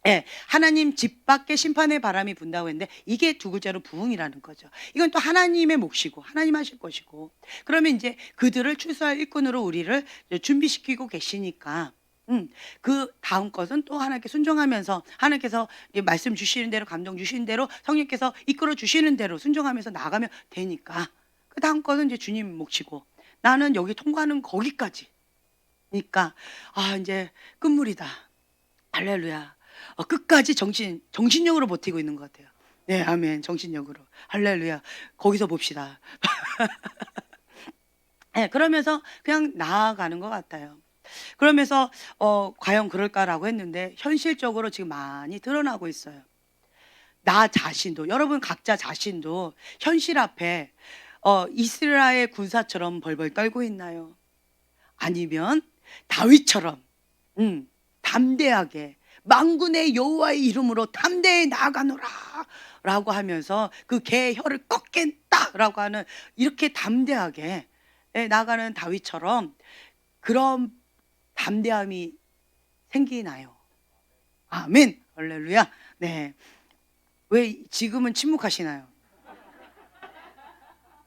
예, 하나님 집 밖에 심판의 바람이 분다고 했는데 이게 두 글자로 부흥이라는 거죠. 이건 또 하나님의 몫이고 하나님 하실 것이고, 그러면 이제 그들을 출소할 일꾼으로 우리를 준비시키고 계시니까 그 다음 것은 또 하나님께 순종하면서 하나님께서 말씀 주시는 대로 감동 주시는 대로 성령께서 이끌어 주시는 대로 순종하면서 나가면 되니까 그 다음 것은 이제 주님 몫이고 나는 여기 통과하는 거기까지. 그러니까 이제 끝물이다. 할렐루야. 끝까지 정신력으로 버티고 있는 것 같아요. 네, 아멘. 정신력으로. 할렐루야. 거기서 봅시다. 네, 그러면서 그냥 나아가는 것 같아요. 그러면서 과연 그럴까라고 했는데 현실적으로 지금 많이 드러나고 있어요. 나 자신도, 여러분 각자 자신도 현실 앞에 이스라엘 군사처럼 벌벌 떨고 있나요? 아니면 다윗처럼 담대하게 만군의 여호와의 이름으로 담대히 나아가노라 라고 하면서 그 개의 혀를 꺾겠다 라고 하는 이렇게 담대하게 나아가는 다윗처럼 그런 담대함이 생기나요? 아멘. 할렐루야. 네. 왜 지금은 침묵하시나요?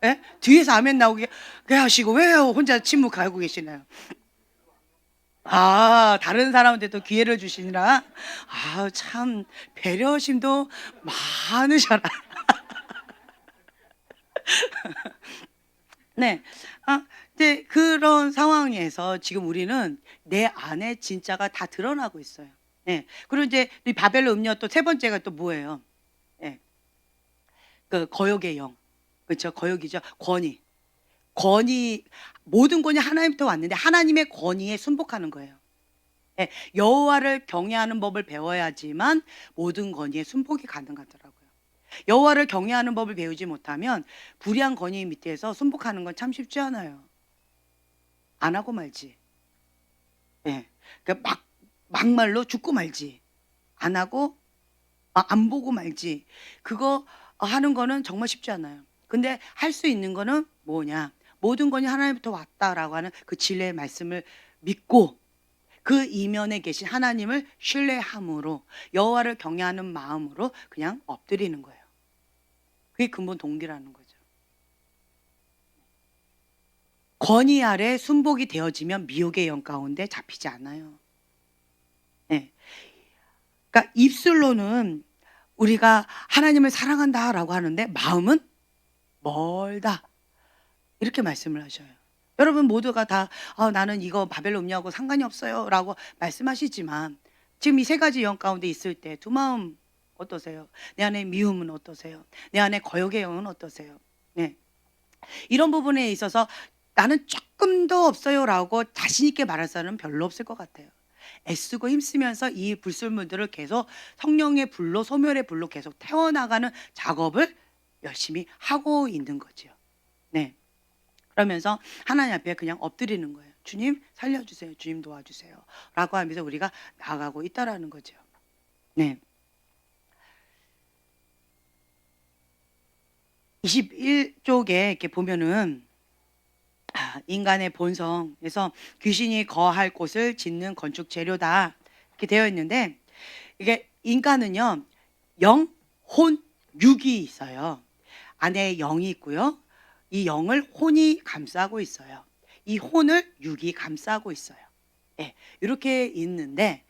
예? 뒤에서 아멘 나오게 하시고 왜 혼자 침묵하고 계시나요? 다른 사람한테도 기회를 주시느라 참 배려심도 많으셔라. 네. 이제 그런 상황에서 지금 우리는 내 안에 진짜가 다 드러나고 있어요. 네. 그리고 이제 이 바벨론 음료 또 세 번째가 또 뭐예요? 네. 그 거역의 영. 그렇죠. 거역이죠. 권위, 모든 권위 하나님부터 왔는데 하나님의 권위에 순복하는 거예요. 예, 여호와를 경외하는 법을 배워야지만 모든 권위에 순복이 가능하더라고요. 여호와를 경외하는 법을 배우지 못하면 불의한 권위 밑에서 순복하는 건 참 쉽지 않아요. 안 하고 말지. 예, 그러니까 막말로 죽고 말지. 안 하고 안 보고 말지. 그거 하는 거는 정말 쉽지 않아요. 근데 할 수 있는 거는 뭐냐? 모든 권위 하나님부터 왔다라고 하는 그 진리의 말씀을 믿고 그 이면에 계신 하나님을 신뢰함으로 여호와를 경외하는 마음으로 그냥 엎드리는 거예요. 그게 근본 동기라는 거죠. 권위 아래 순복이 되어지면 미혹의 영 가운데 잡히지 않아요. 네. 그러니까 입술로는 우리가 하나님을 사랑한다라고 하는데 마음은 멀다. 이렇게 말씀을 하셔요. 여러분 모두가 다 나는 이거 바벨론 음녀하고 상관이 없어요라고 말씀하시지만 지금 이 세 가지 영 가운데 있을 때 두 마음 어떠세요? 내 안에 미움은 어떠세요? 내 안에 거역의 영은 어떠세요? 네. 이런 부분에 있어서 나는 조금도 없어요라고 자신 있게 말할 사람은 별로 없을 것 같아요. 애쓰고 힘쓰면서 이 불순물들을 계속 성령의 불로, 소멸의 불로 계속 태워나가는 작업을 열심히 하고 있는 거죠. 네. 그러면서 하나님 앞에 그냥 엎드리는 거예요. 주님 살려주세요. 주님 도와주세요. 라고 하면서 우리가 나아가고 있다라는 거죠. 네. 21쪽에 이렇게 보면은 인간의 본성에서 귀신이 거할 곳을 짓는 건축 재료다 이렇게 되어 있는데, 이게 인간은요 영, 혼, 육이 있어요. 안에 영이 있고요. 이 영을 혼이 감싸고 있어요. 이 혼을 육이 감싸고 있어요. 예, 이렇게 있는데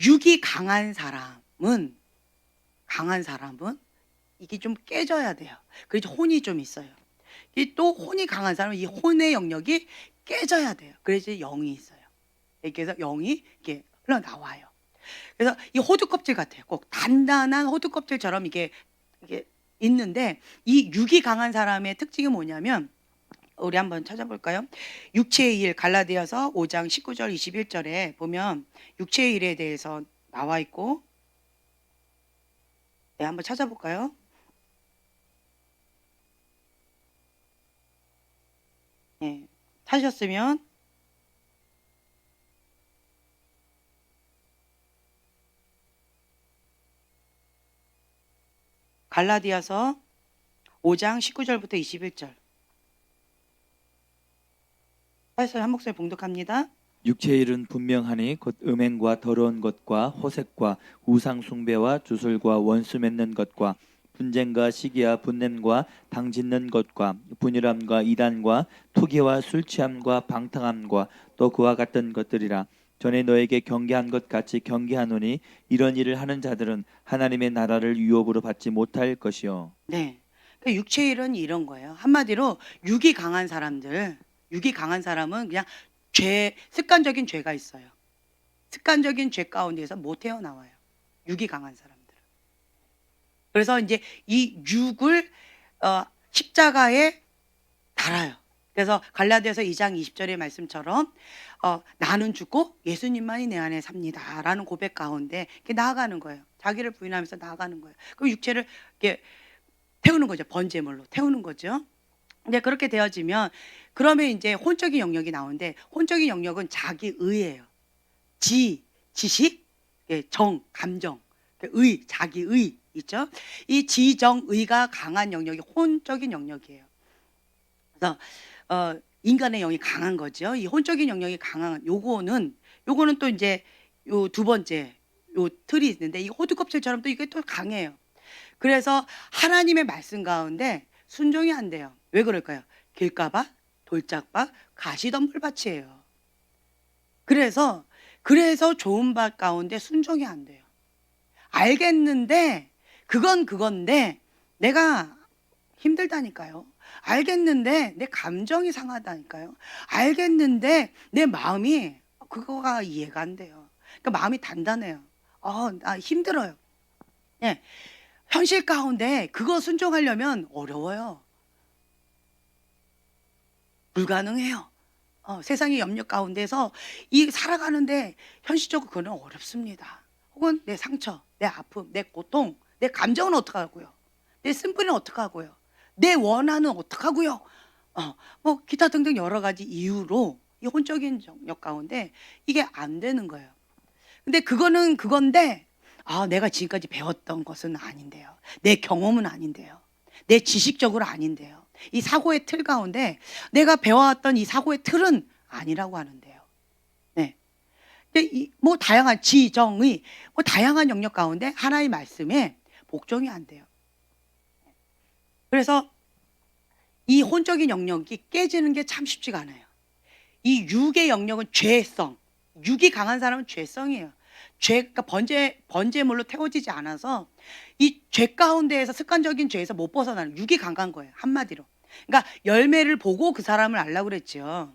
육이 강한 사람은 이게 좀 깨져야 돼요. 그래서 혼이 좀 있어요. 이 또 혼이 강한 사람은 이 혼의 영역이 깨져야 돼요. 그래서 영이 있어요. 그래서 영이 이렇게 흘러나와요. 그래서 이 호두 껍질 같아요. 꼭 단단한 호두 껍질처럼 이게 있는데, 이 육이 강한 사람의 특징이 뭐냐면, 우리 한번 찾아볼까요? 육체의 일, 갈라디아서 5장 19절 21절에 보면 육체의 일에 대해서 나와 있고, 네, 한번 찾아볼까요? 네, 찾으셨으면 갈라디아서 5장 19절부터 21절. 사실 한 목소리 봉독합니다. 육체의 일은 분명하니 곧 음행과 더러운 것과 호색과 우상 숭배와 주술과 원수 맺는 것과 분쟁과 시기와 분냄과 당짓는 것과 분열함과 이단과 투기와 술 취함과 방탕함과 또 그와 같은 것들이라. 전에 너에게 경계한 것 같이 경계하노니 이런 일을 하는 자들은 하나님의 나라를 유업으로 받지 못할 것이요. 네. 그러니까 육체의 일은 이런 거예요. 한마디로 육이 강한 사람은 그냥 습관적인 죄가 있어요. 습관적인 죄 가운데서 못 태어나와요. 육이 강한 사람들은. 그래서 이제 이 육을 십자가에 달아요. 그래서 갈라디아서 2장 20절의 말씀처럼 나는 죽고 예수님만이 내 안에 삽니다라는 고백 가운데 이렇게 나아가는 거예요. 자기를 부인하면서 나아가는 거예요. 그럼 육체를 이렇게 태우는 거죠. 번제물로 태우는 거죠. 이제 그렇게 되어지면 그러면 이제 혼적인 영역이 나오는데, 혼적인 영역은 자기 의예요. 지식, 정, 감정, 자기 의 있죠. 이 지정 의가 강한 영역이 혼적인 영역이에요. 그래서 인간의 영이 강한 거죠. 이 혼적인 영역이 강한 요거는 또 이제 요 두 번째 요 틀이 있는데, 이 호두 껍질처럼 또 이게 또 강해요. 그래서 하나님의 말씀 가운데 순종이 안 돼요. 왜 그럴까요? 길가밭, 돌짝밭, 가시덤불밭이에요. 그래서 좋은 밭 가운데 순종이 안 돼요. 알겠는데 그건데 내가 힘들다니까요. 알겠는데 내 감정이 상하다니까요. 알겠는데 내 마음이 그거가 이해가 안 돼요. 그러니까 마음이 단단해요. 나 힘들어요. 예. 현실 가운데 그거 순종하려면 어려워요. 불가능해요. 세상의 염려 가운데서 이 살아가는데 현실적으로 그거는 어렵습니다. 혹은 내 상처, 내 아픔, 내 고통, 내 감정은 어떡하고요? 내 쓴뿌리는 어떡하고요? 내 원한은 어떡하고요? 뭐 기타 등등 여러 가지 이유로 이 혼적인 영역 가운데 이게 안 되는 거예요. 근데 그거는 그건데 내가 지금까지 배웠던 것은 아닌데요. 내 경험은 아닌데요. 내 지식적으로 아닌데요. 이 사고의 틀 가운데 내가 배워왔던 이 사고의 틀은 아니라고 하는데요. 네. 근데 뭐 다양한 지정의 뭐 다양한 영역 가운데 하나의 말씀에 복종이 안 돼요. 그래서 이 혼적인 영역이 깨지는 게 참 쉽지가 않아요. 이 육의 영역은 죄성, 육이 강한 사람은 죄성이에요. 그러니까 번제물로 태워지지 않아서 이 죄 가운데에서 습관적인 죄에서 못 벗어나는 육이 강한 거예요. 한마디로. 그러니까 열매를 보고 그 사람을 알라고 그랬죠.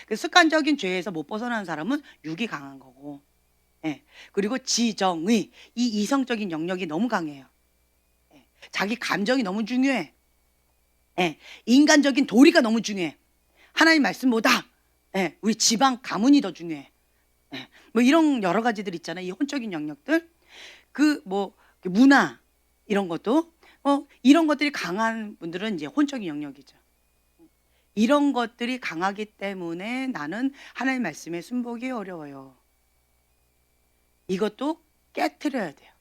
그 습관적인 죄에서 못 벗어나는 사람은 육이 강한 거고, 예. 그리고 지정의 이 이성적인 영역이 너무 강해요. 예. 자기 감정이 너무 중요해. 예. 인간적인 도리가 너무 중요해. 하나님 말씀보다 예. 우리 지방 가문이 더 중요해. 예. 뭐 이런 여러 가지들 있잖아요. 이 혼적인 영역들, 그 뭐 문화 이런 것도 이런 것들이 강한 분들은 이제 혼적인 영역이죠. 이런 것들이 강하기 때문에 나는 하나님 말씀에 순복이 어려워요. 이것도 깨트려야 돼요.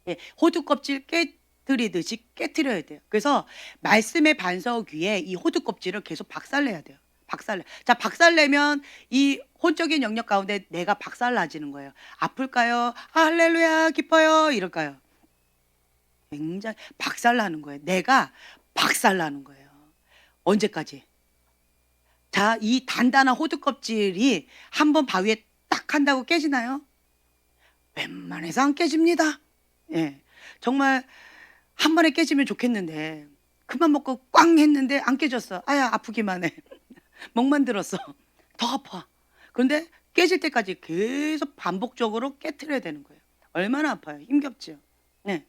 예, 호두 껍질 깨트리듯이 깨트려야 돼요. 그래서 말씀의 반석 위에 이 호두 껍질을 계속 박살내야 돼요. 박살내. 자, 박살내면 이 혼적인 영역 가운데 내가 박살나지는 거예요. 아플까요? 아, 할렐루야, 기뻐요. 이럴까요? 굉장히 박살나는 거예요. 내가 박살나는 거예요. 언제까지? 자, 이 단단한 호두 껍질이 한번 바위에 딱 한다고 깨지나요? 웬만해서 안 깨집니다. 예. 정말 한 번에 깨지면 좋겠는데 그만 먹고 꽝 했는데 안 깨졌어. 아야, 아프기만 해. 멍만 들었어. 더 아파. 그런데 깨질 때까지 계속 반복적으로 깨트려야 되는 거예요. 얼마나 아파요. 힘겹죠. 네.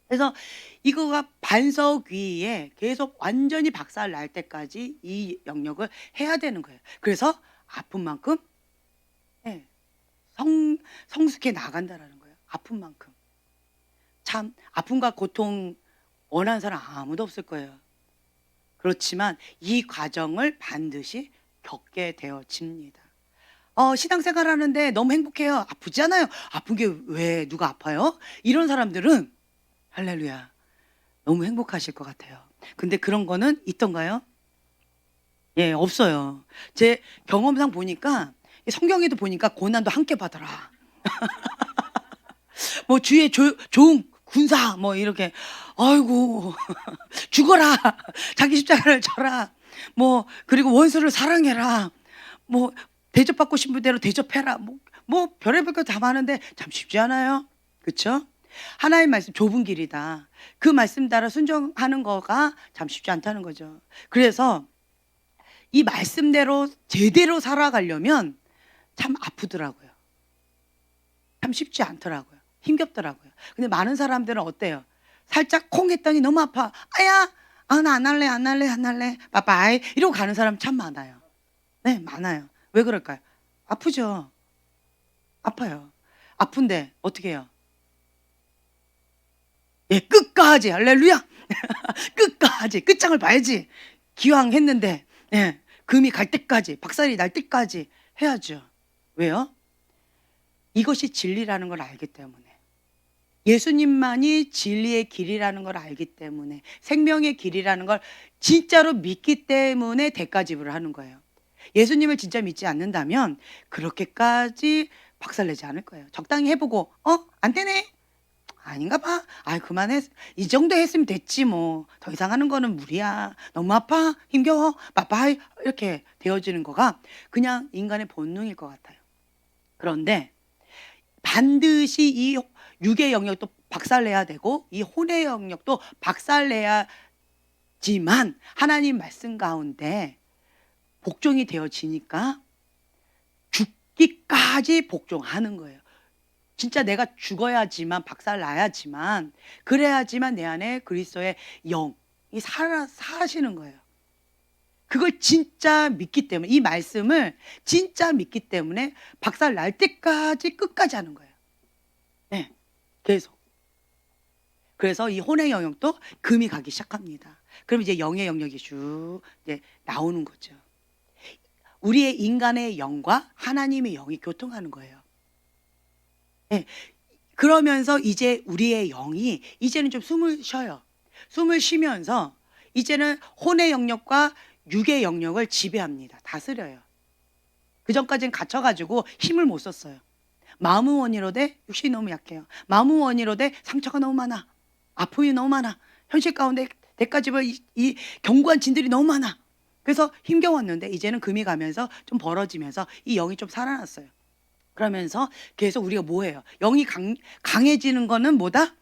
그래서 이거가 반석 위에 계속 완전히 박살 날 때까지 이 영역을 해야 되는 거예요. 그래서 아픈 만큼 예, 성숙해 나간다라는 거예요. 아픈 만큼. 참 아픔과 고통 원하는 사람 아무도 없을 거예요. 그렇지만 이 과정을 반드시 겪게 되어집니다. 신앙생활 하는데 너무 행복해요. 아프잖아요. 아픈 게 왜 누가 아파요? 이런 사람들은 할렐루야, 너무 행복하실 것 같아요. 근데 그런 거는 있던가요? 예, 없어요. 제 경험상 보니까 성경에도 보니까 고난도 함께 받아라. 뭐 주의 좋은 군사 뭐 이렇게 아이고 죽어라, 자기 십자가를 져라, 뭐 그리고 원수를 사랑해라, 뭐 대접받고 싶은 대로 대접해라, 뭐 별의별 거 다 많은데 참 쉽지 않아요. 그렇죠? 하나님 말씀 좁은 길이다. 그 말씀 따라 순종하는 거가 참 쉽지 않다는 거죠. 그래서 이 말씀대로 제대로 살아가려면 참 아프더라고요. 참 쉽지 않더라고요. 힘겹더라고요. 근데 많은 사람들은 어때요? 살짝 콩 했더니 너무 아파. 아야, 나 안 할래. 빠빠이. 이러고 가는 사람 참 많아요. 네, 많아요. 왜 그럴까요? 아프죠. 아파요. 아픈데 어떻게 해요? 예, 끝까지 할렐루야. 끝까지 끝장을 봐야지. 기왕 했는데 예, 금이 갈 때까지, 박살이 날 때까지 해야죠. 왜요? 이것이 진리라는 걸 알기 때문에, 예수님만이 진리의 길이라는 걸 알기 때문에, 생명의 길이라는 걸 진짜로 믿기 때문에 대가 지불을 하는 거예요. 예수님을 진짜 믿지 않는다면 그렇게까지 박살내지 않을 거예요. 적당히 해보고 안 되네, 아닌가 봐, 그만해, 이 정도 했으면 됐지, 뭐 더 이상 하는 거는 무리야, 너무 아파, 힘겨워, 빠빠이, 이렇게 되어지는 거가 그냥 인간의 본능일 것 같아요. 그런데 반드시 이 육의 영역도 박살내야 되고 이 혼의 영역도 박살내야지만 하나님 말씀 가운데 복종이 되어지니까 죽기까지 복종하는 거예요. 진짜 내가 죽어야지만, 박살나야지만, 그래야지만 내 안에 그리스도의 영이 사시는 거예요. 그걸 진짜 믿기 때문에, 이 말씀을 진짜 믿기 때문에 박살 날 때까지 끝까지 하는 거예요. 네, 계속. 그래서 이 혼의 영역도 금이 가기 시작합니다. 그럼 이제 영의 영역이 쭉 이제 나오는 거죠. 우리의 인간의 영과 하나님의 영이 교통하는 거예요. 네, 그러면서 이제 우리의 영이 이제는 좀 숨을 쉬어요. 숨을 쉬면서 이제는 혼의 영역과 육의 영역을 지배합니다. 다스려요. 그전까지는 갇혀가지고 힘을 못 썼어요. 마음은 원이로되 육신이 너무 약해요. 마음은 원이로되 상처가 너무 많아, 아픔이 너무 많아, 현실 가운데 대가집을 이 견고한 진들이 너무 많아. 그래서 힘겨웠는데 이제는 금이 가면서 좀 벌어지면서 이 영이 좀 살아났어요. 그러면서 계속 우리가 뭐해요? 영이 강해지는 거는 뭐다?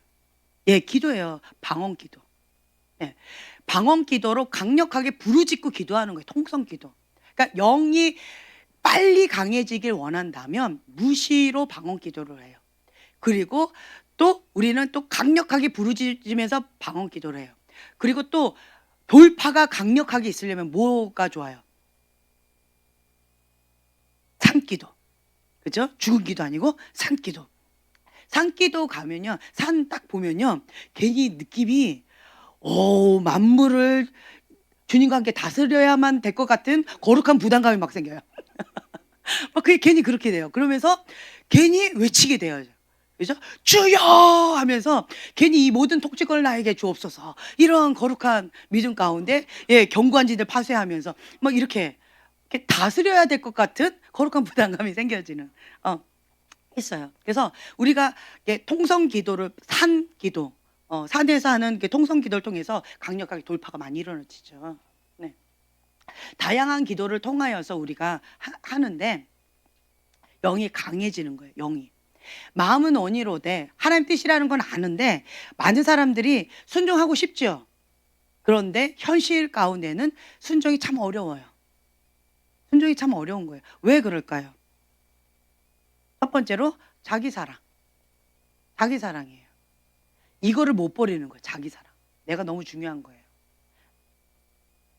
예, 기도예요. 방언 기도. 예. 방언 기도로 강력하게 부르짖고 기도하는 거예요. 통성 기도. 그러니까 영이 빨리 강해지길 원한다면 무시로 방언 기도를 해요. 그리고 또 우리는 또 강력하게 부르짖으면서 방언 기도를 해요. 그리고 또 돌파가 강력하게 있으려면 뭐가 좋아요? 산기도. 그죠? 죽은 기도 아니고 산기도. 산기도 가면요. 산 딱 보면요. 괜히 느낌이 만물을 주님과 함께 다스려야만 될 것 같은 거룩한 부담감이 막 생겨요. 그게 괜히 그렇게 돼요. 그러면서 괜히 외치게 돼요. 그죠? 주여 하면서 괜히 이 모든 통치권을 나에게 주옵소서. 이런 거룩한 믿음 가운데 견고한 진을 파쇄하면서 막 이렇게 다스려야 될 것 같은 거룩한 부담감이 생겨지는 있어요. 그래서 우리가 통성 기도를 산 기도, 산에서 하는 통성 기도를 통해서 강력하게 돌파가 많이 일어나지죠. 네. 다양한 기도를 통하여서 우리가 하는데 영이 강해지는 거예요. 영이. 마음은 원이로되 하나님 뜻이라는 건 아는데 많은 사람들이 순종하고 싶죠. 그런데 현실 가운데는 순종이 참 어려워요. 순종이 참 어려운 거예요. 왜 그럴까요? 첫 번째로 자기 사랑. 자기 사랑이에요. 이거를 못 버리는 거예요. 자기 사랑. 내가 너무 중요한 거예요.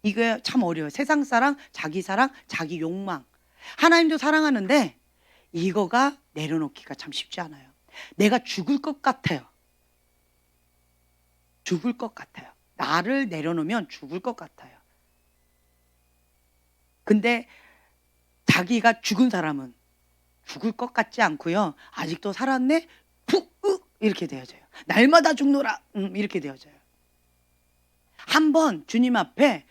이게 참 어려워요. 세상 사랑, 자기 사랑, 자기 욕망. 하나님도 사랑하는데 이거가 내려놓기가 참 쉽지 않아요. 내가 죽을 것 같아요. 죽을 것 같아요. 나를 내려놓으면 죽을 것 같아요. 근데 자기가 죽은 사람은 죽을 것 같지 않고요. 아직도 살았네? 이렇게 되어져요. 날마다 죽노라. 이렇게 되어져요. 한번 주님 앞에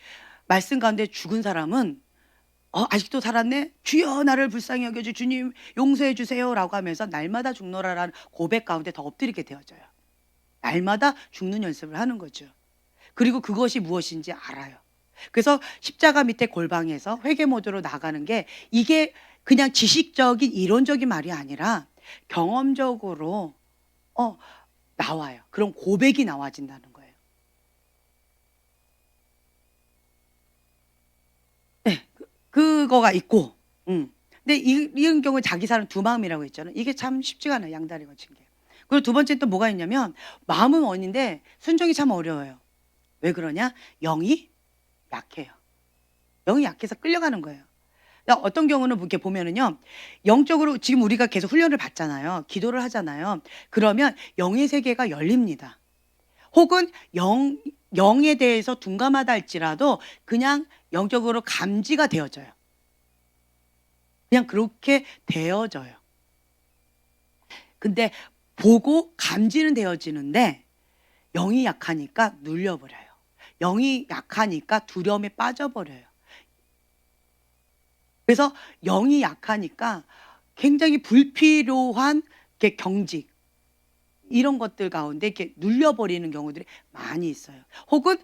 말씀 가운데 죽은 사람은 아직도 살았네? 주여 나를 불쌍히 여겨주 주님 용서해 주세요 라고 하면서 날마다 죽노라라는 고백 가운데 더 엎드리게 되어져요. 날마다 죽는 연습을 하는 거죠. 그리고 그것이 무엇인지 알아요. 그래서 십자가 밑에 골방에서 회개 모드로 나가는 게 이게 그냥 지식적인 이론적인 말이 아니라 경험적으로 나와요. 그런 고백이 나와진다는 거예요. 네, 그거가 있고, 근데 이런 경우에 자기 사는 두 마음이라고 했잖아요. 이게 참 쉽지가 않아요. 양다리 걸친 게. 그리고 두 번째 또 뭐가 있냐면 마음은 원인데 순종이 참 어려워요. 왜 그러냐? 영이 약해요. 영이 약해서 끌려가는 거예요. 그러니까 어떤 경우는 이렇게 보면은요, 영적으로 지금 우리가 계속 훈련을 받잖아요. 기도를 하잖아요. 그러면 영의 세계가 열립니다. 혹은 영에 대해서 둔감하다 할지라도 그냥 영적으로 감지가 되어져요. 그냥 그렇게 되어져요. 근데 보고 감지는 되어지는데 영이 약하니까 눌려버려요. 영이 약하니까 두려움에 빠져버려요. 그래서 영이 약하니까 굉장히 불필요한 경직 이런 것들 가운데 이렇게 눌려버리는 경우들이 많이 있어요. 혹은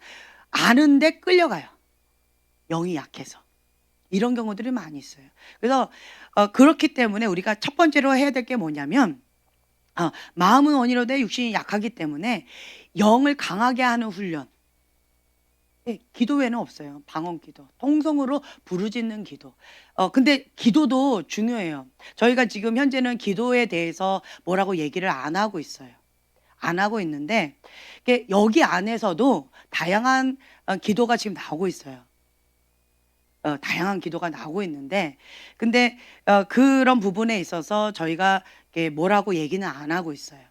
아는데 끌려가요. 영이 약해서. 이런 경우들이 많이 있어요. 그래서 그렇기 때문에 우리가 첫 번째로 해야 될 게 뭐냐면 마음은 원이로되 육신이 약하기 때문에 영을 강하게 하는 훈련. 기도 외에는 없어요. 방언 기도, 통성으로 부르짖는 기도. 근데 기도도 중요해요. 저희가 지금 현재는 기도에 대해서 뭐라고 얘기를 안 하고 있어요. 안 하고 있는데 여기 안에서도 다양한 기도가 지금 나오고 있어요. 다양한 기도가 나오고 있는데 근데 그런 부분에 있어서 저희가 뭐라고 얘기는 안 하고 있어요.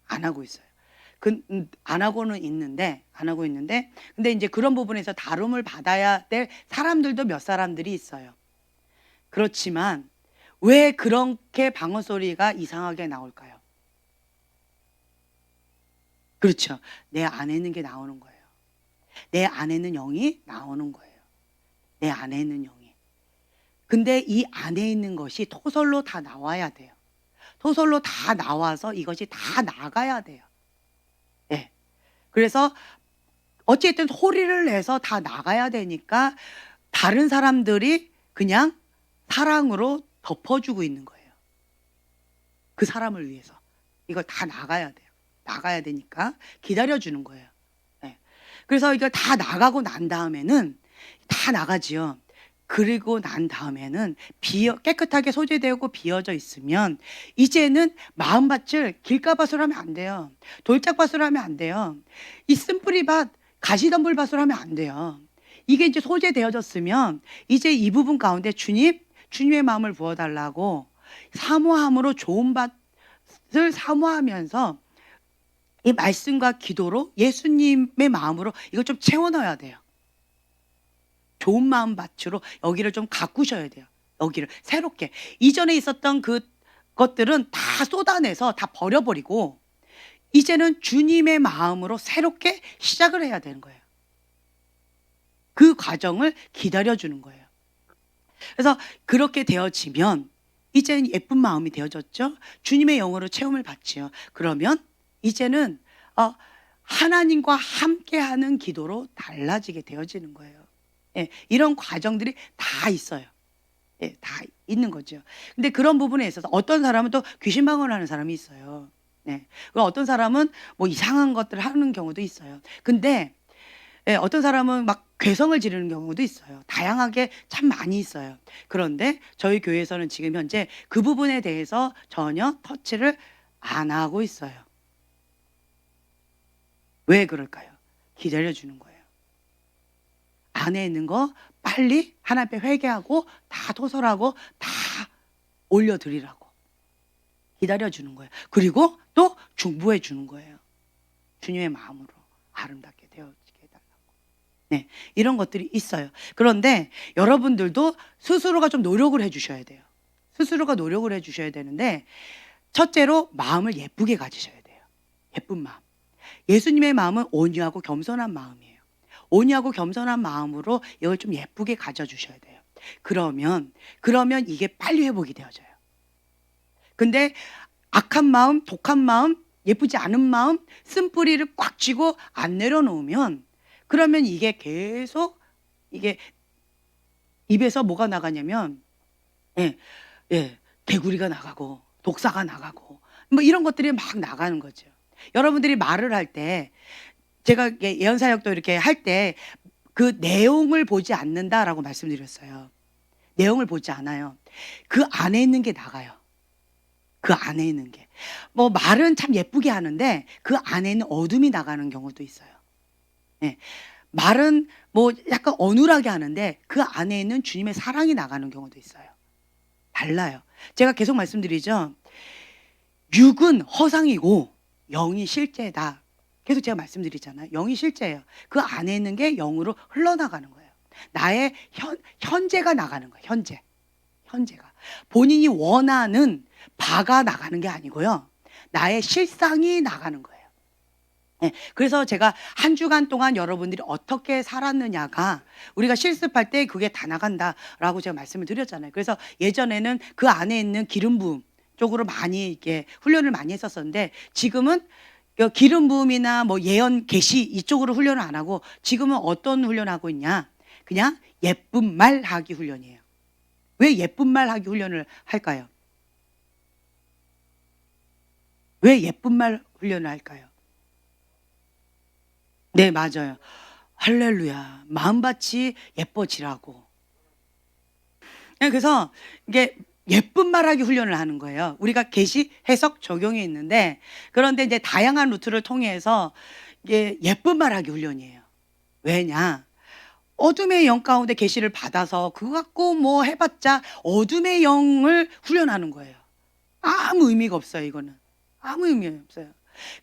안 하고 있어요. 안 하고는 있는데 안 하고 있는데 근데 이제 그런 부분에서 다룸을 받아야 될 사람들도 몇 사람들이 있어요. 그렇지만 왜 그렇게 방언 소리가 이상하게 나올까요? 그렇죠. 내 안에 있는 게 나오는 거예요. 내 안에 있는 영이 나오는 거예요. 내 안에 있는 영이. 근데 이 안에 있는 것이 토설로 다 나와야 돼요. 토설로 다 나와서 이것이 다 나가야 돼요. 네. 그래서 어쨌든 소리를 내서 다 나가야 되니까 다른 사람들이 그냥 사랑으로 덮어주고 있는 거예요. 그 사람을 위해서. 이걸 다 나가야 돼요. 나가야 되니까 기다려주는 거예요. 네. 그래서 이거 다 나가고 난 다음에는 다 나가지요. 그리고 난 다음에는 깨끗하게 소재되고 비어져 있으면 이제는 마음밭을 길가밭으로 하면 안 돼요. 돌짝밭으로 하면 안 돼요. 이 쓴뿌리밭, 가시덤불밭으로 하면 안 돼요. 이게 이제 소재되어졌으면 이제 이 부분 가운데 주님의 마음을 부어달라고 사모함으로 좋은 밭을 사모하면서 이 말씀과 기도로 예수님의 마음으로 이걸 좀 채워 넣어야 돼요. 좋은 마음 밭으로 여기를 좀 가꾸셔야 돼요. 여기를 새롭게. 이전에 있었던 그 것들은 다 쏟아내서 다 버려버리고 이제는 주님의 마음으로 새롭게 시작을 해야 되는 거예요. 그 과정을 기다려주는 거예요. 그래서 그렇게 되어지면 이제는 예쁜 마음이 되어졌죠. 주님의 영으로 체험을 받지요. 그러면 이제는 하나님과 함께하는 기도로 달라지게 되어지는 거예요. 예, 이런 과정들이 다 있어요. 예, 다 있는 거죠. 근데 그런 부분에 있어서 어떤 사람은 또 귀신 방언을 하는 사람이 있어요. 네. 어떤 사람은 뭐 이상한 것들을 하는 경우도 있어요. 근데 예, 어떤 사람은 막 괴성을 지르는 경우도 있어요. 다양하게 참 많이 있어요. 그런데 저희 교회에서는 지금 현재 그 부분에 대해서 전혀 터치를 안 하고 있어요. 왜 그럴까요? 기다려주는 거예요. 안에 있는 거 빨리 하나님 앞에 회개하고 다 토설하고 다 올려드리라고 기다려주는 거예요. 그리고 또 중보해 주는 거예요. 주님의 마음으로 아름답게 되어지게 해달라고. 네, 이런 것들이 있어요. 그런데 여러분들도 스스로가 좀 노력을 해주셔야 돼요. 스스로가 노력을 해주셔야 되는데 첫째로 마음을 예쁘게 가지셔야 돼요. 예쁜 마음. 예수님의 마음은 온유하고 겸손한 마음이에요. 온유하고 겸손한 마음으로 이걸 좀 예쁘게 가져주셔야 돼요. 그러면 이게 빨리 회복이 되어져요. 근데 악한 마음, 독한 마음, 예쁘지 않은 마음, 쓴뿌리를 꽉 쥐고 안 내려놓으면 그러면 이게 계속 이게 입에서 뭐가 나가냐면 개구리가 나가고 독사가 나가고 뭐 이런 것들이 막 나가는 거죠. 여러분들이 말을 할 때 제가 예언 사역도 이렇게 할 때 그 내용을 보지 않는다라고 말씀드렸어요. 내용을 보지 않아요. 그 안에 있는 게 나가요. 그 안에 있는 게. 뭐 말은 참 예쁘게 하는데 그 안에 있는 어둠이 나가는 경우도 있어요. 네. 말은 뭐 약간 어눌하게 하는데 그 안에 있는 주님의 사랑이 나가는 경우도 있어요. 달라요. 제가 계속 말씀드리죠. 육은 허상이고 영이 실제다. 계속 제가 말씀드리잖아요. 영이 실제예요. 그 안에 있는 게 영으로 흘러나가는 거예요. 나의 현재가 나가는 거예요. 현재가. 본인이 원하는 바가 나가는 게 아니고요. 나의 실상이 나가는 거예요. 네, 그래서 제가 한 주간 동안 여러분들이 어떻게 살았느냐가 우리가 실습할 때 그게 다 나간다라고 제가 말씀을 드렸잖아요. 그래서 예전에는 그 안에 있는 기름 부음 쪽으로 많이 이렇게 훈련을 많이 했었었는데 지금은 기름 부음이나 뭐 예언 계시 이쪽으로 훈련을 안 하고 지금은 어떤 훈련하고 있냐? 그냥 예쁜 말 하기 훈련이에요. 왜 예쁜 말 하기 훈련을 할까요? 왜 예쁜 말 훈련을 할까요? 네, 맞아요. 할렐루야. 마음밭이 예뻐지라고. 그래서 이게 예쁜 말하기 훈련을 하는 거예요. 우리가 계시, 해석, 적용이 있는데 그런데 이제 다양한 루트를 통해서 이게 예쁜 말하기 훈련이에요. 왜냐? 어둠의 영 가운데 계시를 받아서 그거 갖고 뭐 해봤자 어둠의 영을 훈련하는 거예요. 아무 의미가 없어요. 이거는 아무 의미 없어요.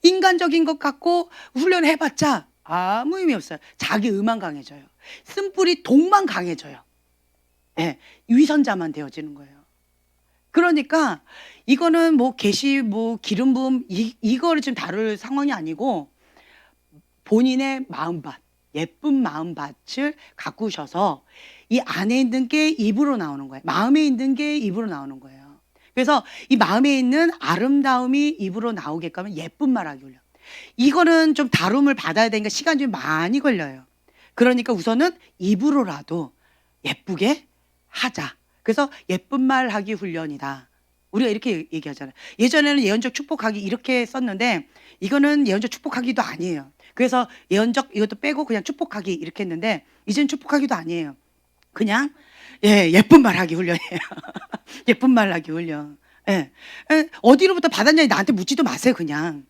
인간적인 것 갖고 훈련해봤자 아무 의미 없어요. 자기 의만 강해져요. 쓴뿌리 독만 강해져요. 네, 위선자만 되어지는 거예요. 그러니까 이거는 뭐 계시 뭐 기름 부음 이거를 지금 다룰 상황이 아니고 본인의 마음밭, 예쁜 마음밭을 가꾸셔서 이 안에 있는 게 입으로 나오는 거예요. 마음에 있는 게 입으로 나오는 거예요. 그래서 이 마음에 있는 아름다움이 입으로 나오게끔 하면 예쁜 말하기 훈련. 이거는 좀 다룸을 받아야 되니까 시간이 좀 많이 걸려요. 그러니까 우선은 입으로라도 예쁘게 하자. 그래서 예쁜 말 하기 훈련이다. 우리가 이렇게 얘기하잖아요. 예전에는 예언적 축복하기 이렇게 썼는데 이거는 예언적 축복하기도 아니에요. 그래서 예언적 이것도 빼고 그냥 축복하기 이렇게 했는데 이젠 축복하기도 아니에요. 그냥 예쁜 말하기 훈련이에요. 예쁜 말하기 훈련. 예. 어디로부터 받았냐 나한테 묻지도 마세요. 그냥.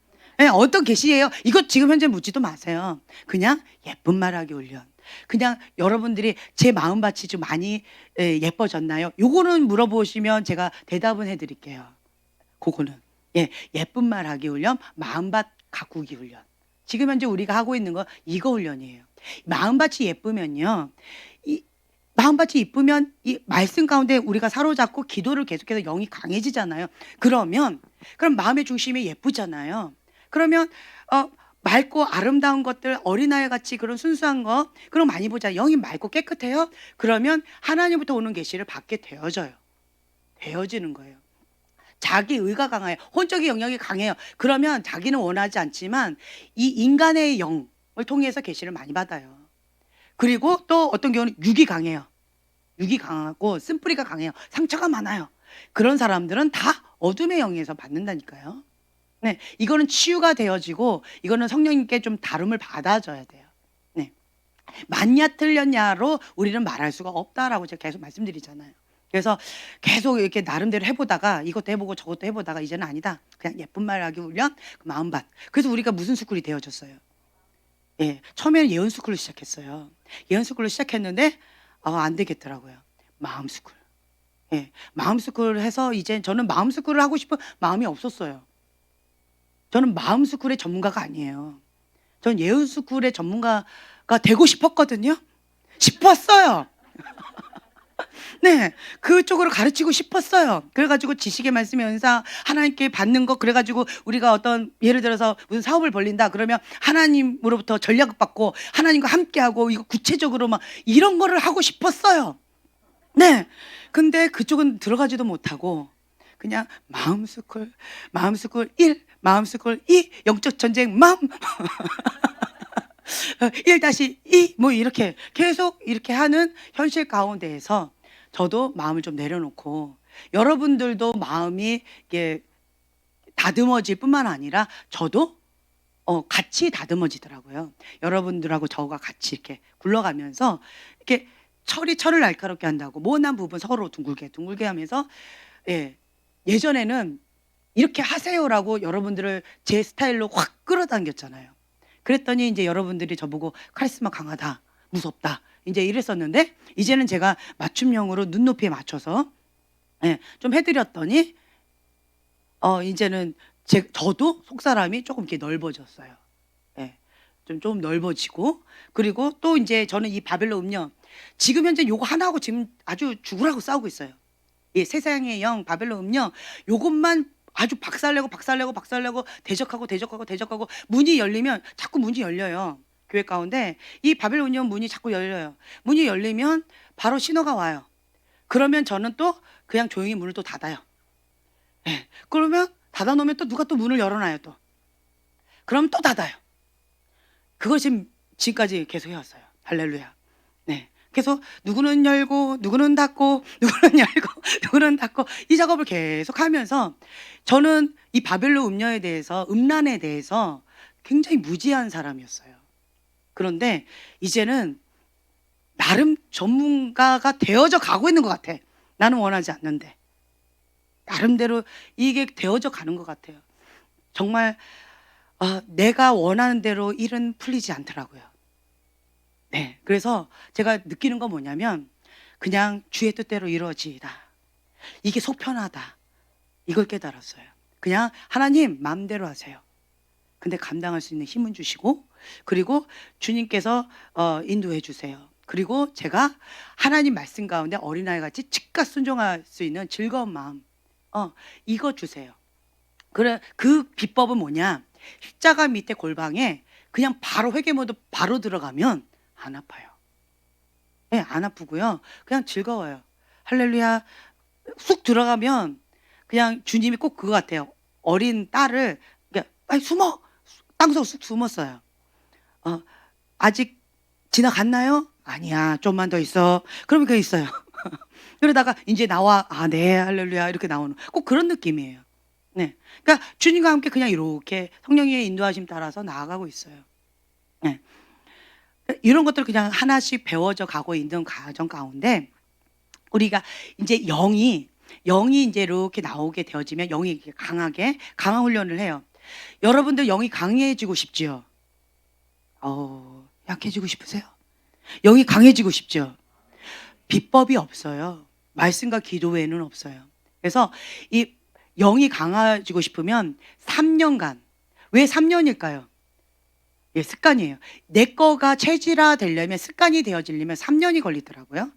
어떤 계시예요? 이것 지금 현재 묻지도 마세요. 그냥 예쁜 말하기 훈련. 그냥 여러분들이 제 마음밭이 좀 많이 예뻐졌나요? 요거는 물어보시면 제가 대답은 해드릴게요. 그거는 예쁜 말하기 훈련, 마음밭 가꾸기 훈련. 지금 현재 우리가 하고 있는 거 이거 훈련이에요. 마음밭이 예쁘면요. 이 마음밭이 이쁘면 이 말씀 가운데 우리가 사로잡고 기도를 계속해서 영이 강해지잖아요. 그럼 마음의 중심이 예쁘잖아요. 그러면 맑고 아름다운 것들 어린아이 같이 그런 순수한 거 그런 거 많이 보자. 영이 맑고 깨끗해요. 그러면 하나님부터 오는 계시를 받게 되어져요. 되어지는 거예요. 자기 의가 강해요. 혼적인 영역이 강해요. 그러면 자기는 원하지 않지만 이 인간의 영을 통해서 계시를 많이 받아요. 그리고 또 어떤 경우는 육이 강해요. 육이 강하고 쓴뿌리가 강해요. 상처가 많아요. 그런 사람들은 다 어둠의 영에서 받는다니까요. 네, 이거는 치유가 되어지고 이거는 성령님께 좀 다름을 받아줘야 돼요. 네, 맞냐 틀렸냐로 우리는 말할 수가 없다라고 제가 계속 말씀드리잖아요. 그래서 계속 이렇게 나름대로 해보다가 이것도 해보고 저것도 해보다가 이제는 아니다. 그냥 예쁜 말하기 훈련, 마음밭. 그래서 우리가 무슨 스쿨이 되어졌어요. 처음에는 예언 스쿨로 시작했어요. 예언 스쿨로 시작했는데 안 되겠더라고요. 마음 스쿨. 마음 스쿨을 해서 이제 저는 마음 스쿨을 하고 싶은 마음이 없었어요. 저는 마음 스쿨의 전문가가 아니에요. 전 예언 스쿨의 전문가가 되고 싶었거든요. 싶었어요. 네, 그쪽으로 가르치고 싶었어요. 그래가지고 지식의 말씀의 은사 하나님께 받는 거 그래가지고 우리가 어떤 예를 들어서 무슨 사업을 벌린다 그러면 하나님으로부터 전략을 받고 하나님과 함께하고 이거 구체적으로 막 이런 거를 하고 싶었어요. 네, 근데 그쪽은 들어가지도 못하고 그냥 마음스쿨 1, 마음스쿨 2, 영적 전쟁 마음 1-2 뭐 이렇게 계속 이렇게 하는 현실 가운데에서 저도 마음을 좀 내려놓고 여러분들도 마음이 이게 다듬어질 뿐만 아니라 저도 같이 다듬어지더라고요. 여러분들하고 저가 같이 이렇게 굴러가면서 이렇게 철을 날카롭게 한다고 모난 부분 서로 둥글게 하면서 예전에는 이렇게 하세요라고 여러분들을 제 스타일로 확 끌어당겼잖아요. 그랬더니 이제 여러분들이 저보고 카리스마 강하다, 무섭다 이제 이랬었는데 이제는 제가 맞춤형으로 눈높이에 맞춰서 좀 해드렸더니 이제는 저도 속사람이 조금 이렇게 넓어졌어요. 좀 넓어지고 그리고 또 이제 저는 이 바벨론 음료 지금 현재 요거 하나하고 지금 아주 죽으라고 싸우고 있어요. 세상의 영 바벨론 음료 요것만 아주 박살내고 대적하고 문이 열리면 자꾸 문이 열려요. 교회 가운데 이 바벨론 음료 문이 자꾸 열려요. 문이 열리면 바로 신호가 와요. 그러면 저는 또 그냥 조용히 문을 또 닫아요. 그러면 닫아놓으면 또 누가 또 문을 열어놔요 또. 그럼 또 닫아요. 그걸 지금까지 계속 해왔어요. 할렐루야. 계속 누구는 열고 누구는 닫고 누구는 열고 누구는 닫고 이 작업을 계속 하면서 저는 이 바벨론 음녀에 대해서 음란에 대해서 굉장히 무지한 사람이었어요. 그런데 이제는 나름 전문가가 되어져 가고 있는 것 같아. 나는 원하지 않는데 나름대로 이게 되어져 가는 것 같아요. 정말 내가 원하는 대로 일은 풀리지 않더라고요. 그래서 제가 느끼는 건 뭐냐면 그냥 주의 뜻대로 이루어지이다. 이게 속 편하다. 이걸 깨달았어요. 그냥 하나님 마음대로 하세요. 근데 감당할 수 있는 힘은 주시고 그리고 주님께서 인도해 주세요. 그리고 제가 하나님 말씀 가운데 어린아이 같이 즉각 순종할 수 있는 즐거운 마음 이거 주세요. 그래 그 비법은 뭐냐? 십자가 밑에 골방에 그냥 바로 회개 모드 바로 들어가면 안 아파요. 안 아프고요. 그냥 즐거워요. 할렐루야. 쑥 들어가면 그냥 주님이 꼭 그거 같아요. 어린 딸을 빨리 숨어. 땅속으로 쑥 숨었어요. 아직 지나갔나요? 아니야. 좀만 더 있어. 그러면 그 있어요. 그러다가 이제 나와. 네. 할렐루야. 이렇게 나오는 꼭 그런 느낌이에요. 그러니까 주님과 함께 그냥 이렇게 성령의 인도하심 따라서 나아가고 있어요. 네. 이런 것들 그냥 하나씩 배워져 가고 있는 과정 가운데 우리가 이제 영이 이제 이렇게 나오게 되어지면 영이 이렇게 강하게 강화 훈련을 해요. 여러분들 영이 강해지고 싶지요? 약해지고 싶으세요? 영이 강해지고 싶죠? 비법이 없어요. 말씀과 기도 외에는 없어요. 그래서 이 영이 강해지고 싶으면 3년간, 왜 3년일까요? 예, 습관이에요. 내 거가 체질화 되려면, 습관이 되어지려면 3년이 걸리더라고요.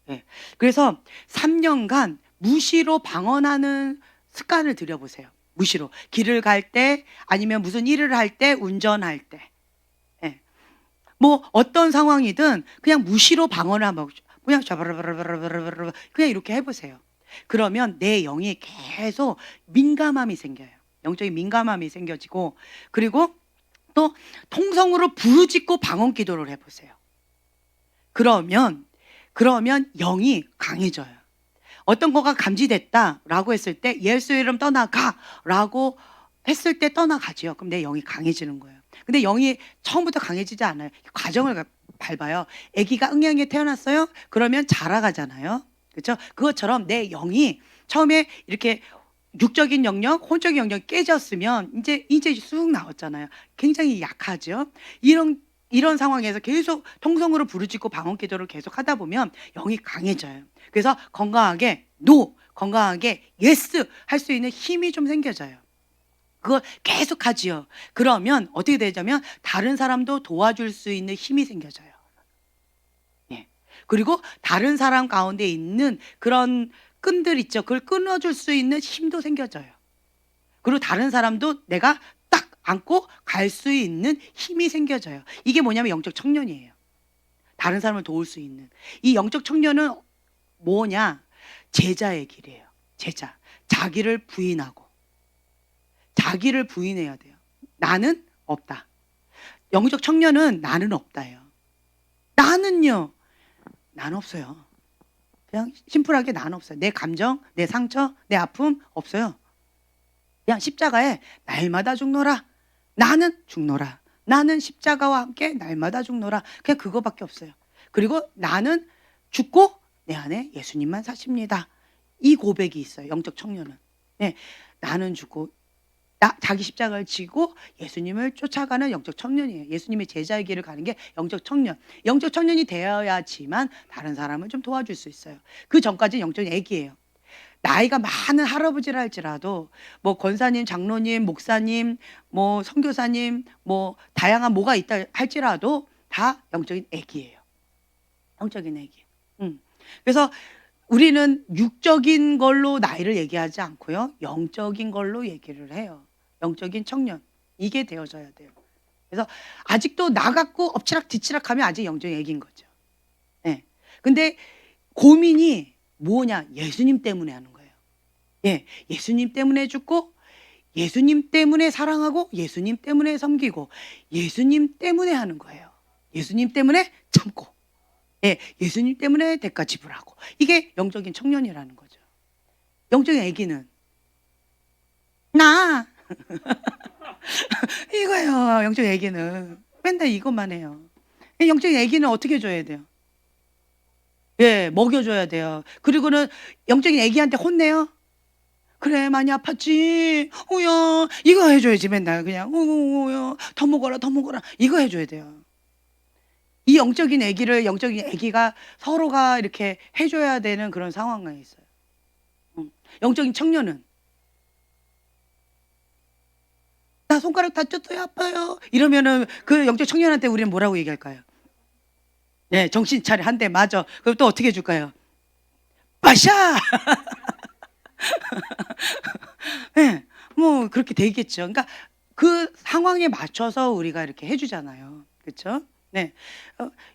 예. 그래서 3년간 무시로 방언하는 습관을 들여보세요. 무시로. 길을 갈 때, 아니면 무슨 일을 할 때, 운전할 때. 예. 뭐 어떤 상황이든 그냥 무시로 방언을 한번 그냥 샤바라바라바라바라바라 그냥 이렇게 해보세요. 그러면 내 영이 계속 민감함이 생겨요. 영적인 민감함이 생겨지고, 그리고 또 통성으로 부르짖고 방언 기도를 해보세요. 그러면 영이 강해져요. 어떤 거가 감지됐다라고 했을 때 예수 이름 떠나가라고 했을 때 떠나가지요. 그럼 내 영이 강해지는 거예요. 근데 영이 처음부터 강해지지 않아요. 과정을 밟아요. 아기가 응양에 태어났어요. 그러면 자라가잖아요. 그렇죠? 그것처럼 내 영이 처음에 이렇게 육적인 영역, 혼적인 영역이 깨졌으면 이제 쑥 나왔잖아요. 굉장히 약하죠. 이런 상황에서 계속 통성으로 부르짖고 방언 기도를 계속 하다 보면 영이 강해져요. 그래서 건강하게 노, 건강하게 예스 할 수 있는 힘이 좀 생겨져요. 그걸 계속 하지요. 그러면 어떻게 되냐면 다른 사람도 도와줄 수 있는 힘이 생겨져요. 예. 그리고 다른 사람 가운데 있는 그런 끈들 있죠. 그걸 끊어줄 수 있는 힘도 생겨져요. 그리고 다른 사람도 내가 딱 안고 갈 수 있는 힘이 생겨져요. 이게 뭐냐면 영적 청년이에요. 다른 사람을 도울 수 있는. 이 영적 청년은 뭐냐? 제자의 길이에요. 제자. 자기를 부인하고. 자기를 부인해야 돼요. 나는 없다. 영적 청년은 나는 없다예요. 나는요. 나는 없어요. 그냥 심플하게 나는 없어요. 내 감정, 내 상처, 내 아픔 없어요. 그냥 십자가에 날마다 죽노라. 나는 죽노라. 나는 십자가와 함께 날마다 죽노라. 그냥 그거밖에 없어요. 그리고 나는 죽고 내 안에 예수님만 사십니다. 이 고백이 있어요. 영적 청년은. 네, 나는 죽고 자기 십자가를 지고 예수님을 쫓아가는 영적 청년이에요. 예수님의 제자의 길을 가는 게 영적 청년. 영적 청년이 되어야지만 다른 사람을 좀 도와줄 수 있어요. 그 전까지는 영적인 애기예요. 나이가 많은 할아버지라 할지라도 뭐 권사님, 장로님, 목사님, 뭐 선교사님, 뭐 다양한 뭐가 있다 할지라도 다 영적인 애기예요. 영적인 애기. 그래서 우리는 육적인 걸로 나이를 얘기하지 않고요. 영적인 걸로 얘기를 해요. 영적인 청년. 이게 되어져야 돼요. 그래서 아직도 나 갖고 엎치락 뒤치락 하면 아직 영적인 애기인 거죠. 네. 근데 고민이 뭐냐? 예수님 때문에 하는 거예요. 예. 예수님 때문에 죽고, 예수님 때문에 사랑하고, 예수님 때문에 섬기고, 예수님 때문에 하는 거예요. 예수님 때문에 참고. 예, 예수님 때문에 대가 지불하고. 이게 영적인 청년이라는 거죠. 영적인 애기는 나 이거예요. 영적인 애기는 맨날 이것만 해요. 영적인 애기는 어떻게 해줘야 돼요? 예, 먹여줘야 돼요. 그리고는 영적인 애기한테 혼내요. 그래, 많이 아팠지. 우야, 이거 해줘야지 맨날 그냥 우야, 더 먹어라, 더 먹어라. 이거 해줘야 돼요. 이 영적인 애기가 서로가 이렇게 해줘야 되는 그런 상황에 있어요. 영적인 청년은 나 손가락 다쳤어요, 아파요. 이러면은 그 영적 청년한테 우리는 뭐라고 얘기할까요? 네, 정신 차려, 한 대 맞아. 그럼 또 어떻게 해줄까요? 빠샤! 네, 뭐 그렇게 되겠죠. 그러니까 그 상황에 맞춰서 우리가 이렇게 해주잖아요. 그렇죠? 네,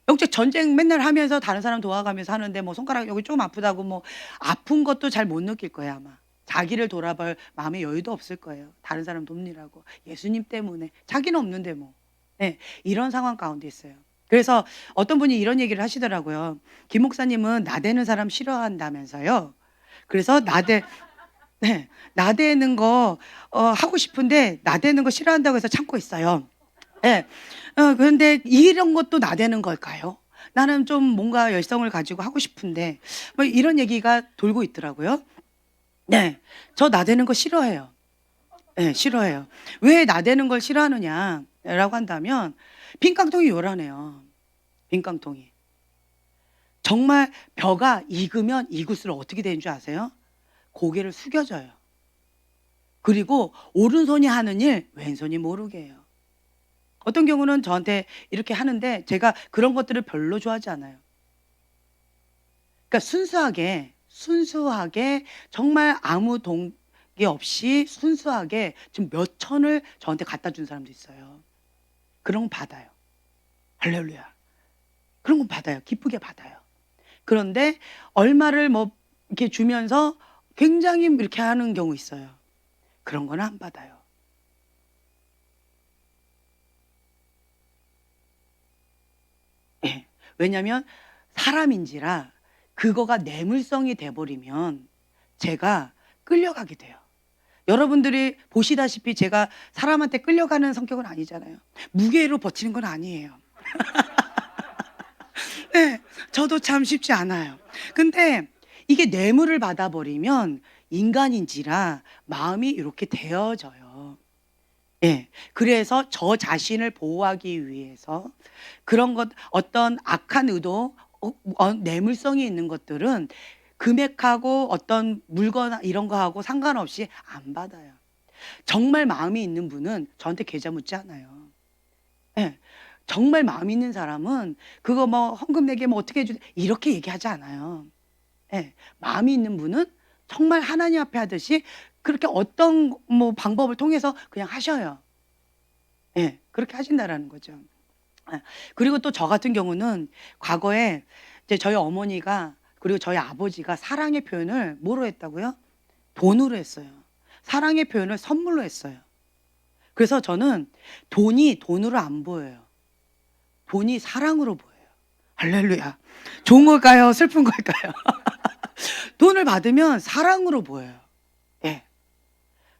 영적 전쟁 맨날 하면서 다른 사람 도와가면서 하는데 뭐 손가락 여기 좀 아프다고 뭐 아픈 것도 잘 못 느낄 거예요 아마. 자기를 돌아볼 마음의 여유도 없을 거예요. 다른 사람 돕느라고. 예수님 때문에. 자기는 없는데 뭐. 네, 이런 상황 가운데 있어요. 그래서 어떤 분이 이런 얘기를 하시더라고요. 김 목사님은 나대는 사람 싫어한다면서요. 그래서 나대는 거 하고 싶은데 나대는 거 싫어한다고 해서 참고 있어요. 예. 그런데 이런 것도 나대는 걸까요? 나는 좀 뭔가 열성을 가지고 하고 싶은데 뭐 이런 얘기가 돌고 있더라고요. 네. 저 나대는 거 싫어해요. 예, 싫어해요. 왜 나대는 걸 싫어하느냐라고 한다면 빈깡통이 요란해요. 빈깡통이. 정말 벼가 익으면 익을수록 어떻게 되는 줄 아세요? 고개를 숙여져요. 그리고 오른손이 하는 일 왼손이 모르게 해요. 어떤 경우는 저한테 이렇게 하는데 제가 그런 것들을 별로 좋아하지 않아요. 그러니까 순수하게 정말 아무 동기 없이 순수하게 지금 몇 천을 저한테 갖다 준 사람도 있어요. 그런 건 받아요. 할렐루야. 그런 건 받아요. 기쁘게 받아요. 그런데 얼마를 뭐 이렇게 주면서 굉장히 이렇게 하는 경우 있어요. 그런 거는 안 받아요. 예. 왜냐면 사람인지라 그거가 내물성이 돼버리면 제가 끌려가게 돼요. 여러분들이 보시다시피 제가 사람한테 끌려가는 성격은 아니잖아요. 무게로 버티는 건 아니에요. 네, 저도 참 쉽지 않아요. 근데 이게 뇌물을 받아버리면 인간인지라 마음이 이렇게 되어져요. 예. 그래서 저 자신을 보호하기 위해서 그런 것, 어떤 악한 의도, 뇌물성이 있는 것들은 금액하고 어떤 물건 이런 거하고 상관없이 안 받아요. 정말 마음이 있는 분은 저한테 계좌 묻지 않아요. 예. 정말 마음 있는 사람은 그거 뭐 헌금 내게 뭐 어떻게 해주 이렇게 얘기하지 않아요. 예. 마음이 있는 분은 정말 하나님 앞에 하듯이 그렇게 어떤 뭐 방법을 통해서 그냥 하셔요. 예. 그렇게 하신다라는 거죠. 예. 그리고 또 저 같은 경우는 과거에 이제 저희 어머니가 그리고 저희 아버지가 사랑의 표현을 뭐로 했다고요? 돈으로 했어요. 사랑의 표현을 선물로 했어요. 그래서 저는 돈이 돈으로 안 보여요. 돈이 사랑으로 보여요. 할렐루야. 좋은 걸까요? 슬픈 걸까요? 돈을 받으면 사랑으로 보여요. 예.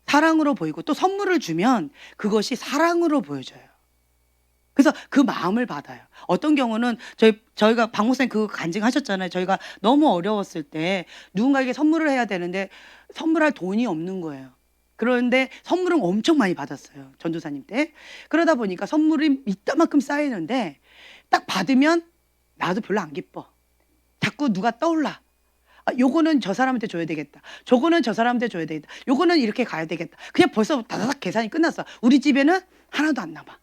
사랑으로 보이고 또 선물을 주면 그것이 사랑으로 보여져요. 그래서 그 마음을 받아요. 어떤 경우는 저희가 박 목사님 그거 간증하셨잖아요. 저희가 너무 어려웠을 때 누군가에게 선물을 해야 되는데 선물할 돈이 없는 거예요. 그런데 선물은 엄청 많이 받았어요. 전도사님 때. 그러다 보니까 선물이 이따만큼 쌓이는데 딱 받으면 나도 별로 안 기뻐. 자꾸 누가 떠올라. 요거는 저 사람한테 줘야 되겠다. 저거는 저 사람한테 줘야 되겠다. 요거는 이렇게 가야 되겠다. 그냥 벌써 다다닥 계산이 끝났어. 우리 집에는 하나도 안 남아.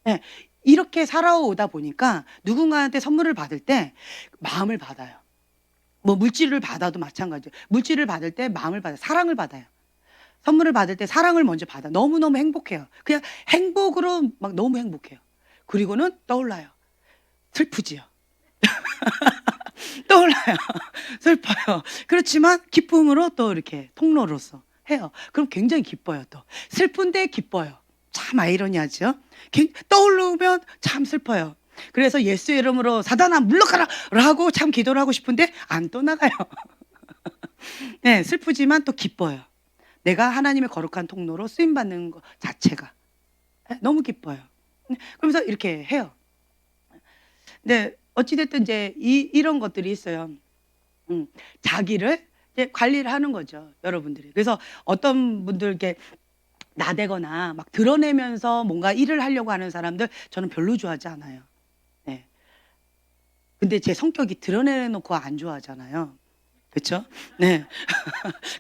예. 이렇게 살아오다 보니까 누군가한테 선물을 받을 때 마음을 받아요. 뭐 물질을 받아도 마찬가지예요. 물질을 받을 때 마음을 받아요. 사랑을 받아요. 선물을 받을 때 사랑을 먼저 받아. 너무너무 행복해요. 그냥 행복으로 막 너무 행복해요. 그리고는 떠올라요. 슬프지요. 떠올라요. 슬퍼요. 그렇지만 기쁨으로 또 이렇게 통로로서 해요. 그럼 굉장히 기뻐요. 또 슬픈데 기뻐요. 참 아이러니하죠. 떠오르면 참 슬퍼요. 그래서 예수의 이름으로 사단아 물러가라 라고 참 기도를 하고 싶은데 안 떠나가요. 네, 슬프지만 또 기뻐요. 내가 하나님의 거룩한 통로로 쓰임받는 것 자체가 너무 기뻐요. 그러면서 이렇게 해요. 근데 어찌됐든 이제 이런 것들이 있어요. 자기를 이제 관리를 하는 거죠, 여러분들이. 그래서 어떤 분들께 나대거나 막 드러내면서 뭔가 일을 하려고 하는 사람들 저는 별로 좋아하지 않아요. 네. 근데 제 성격이 드러내놓고 안 좋아하잖아요. 그렇죠? 네.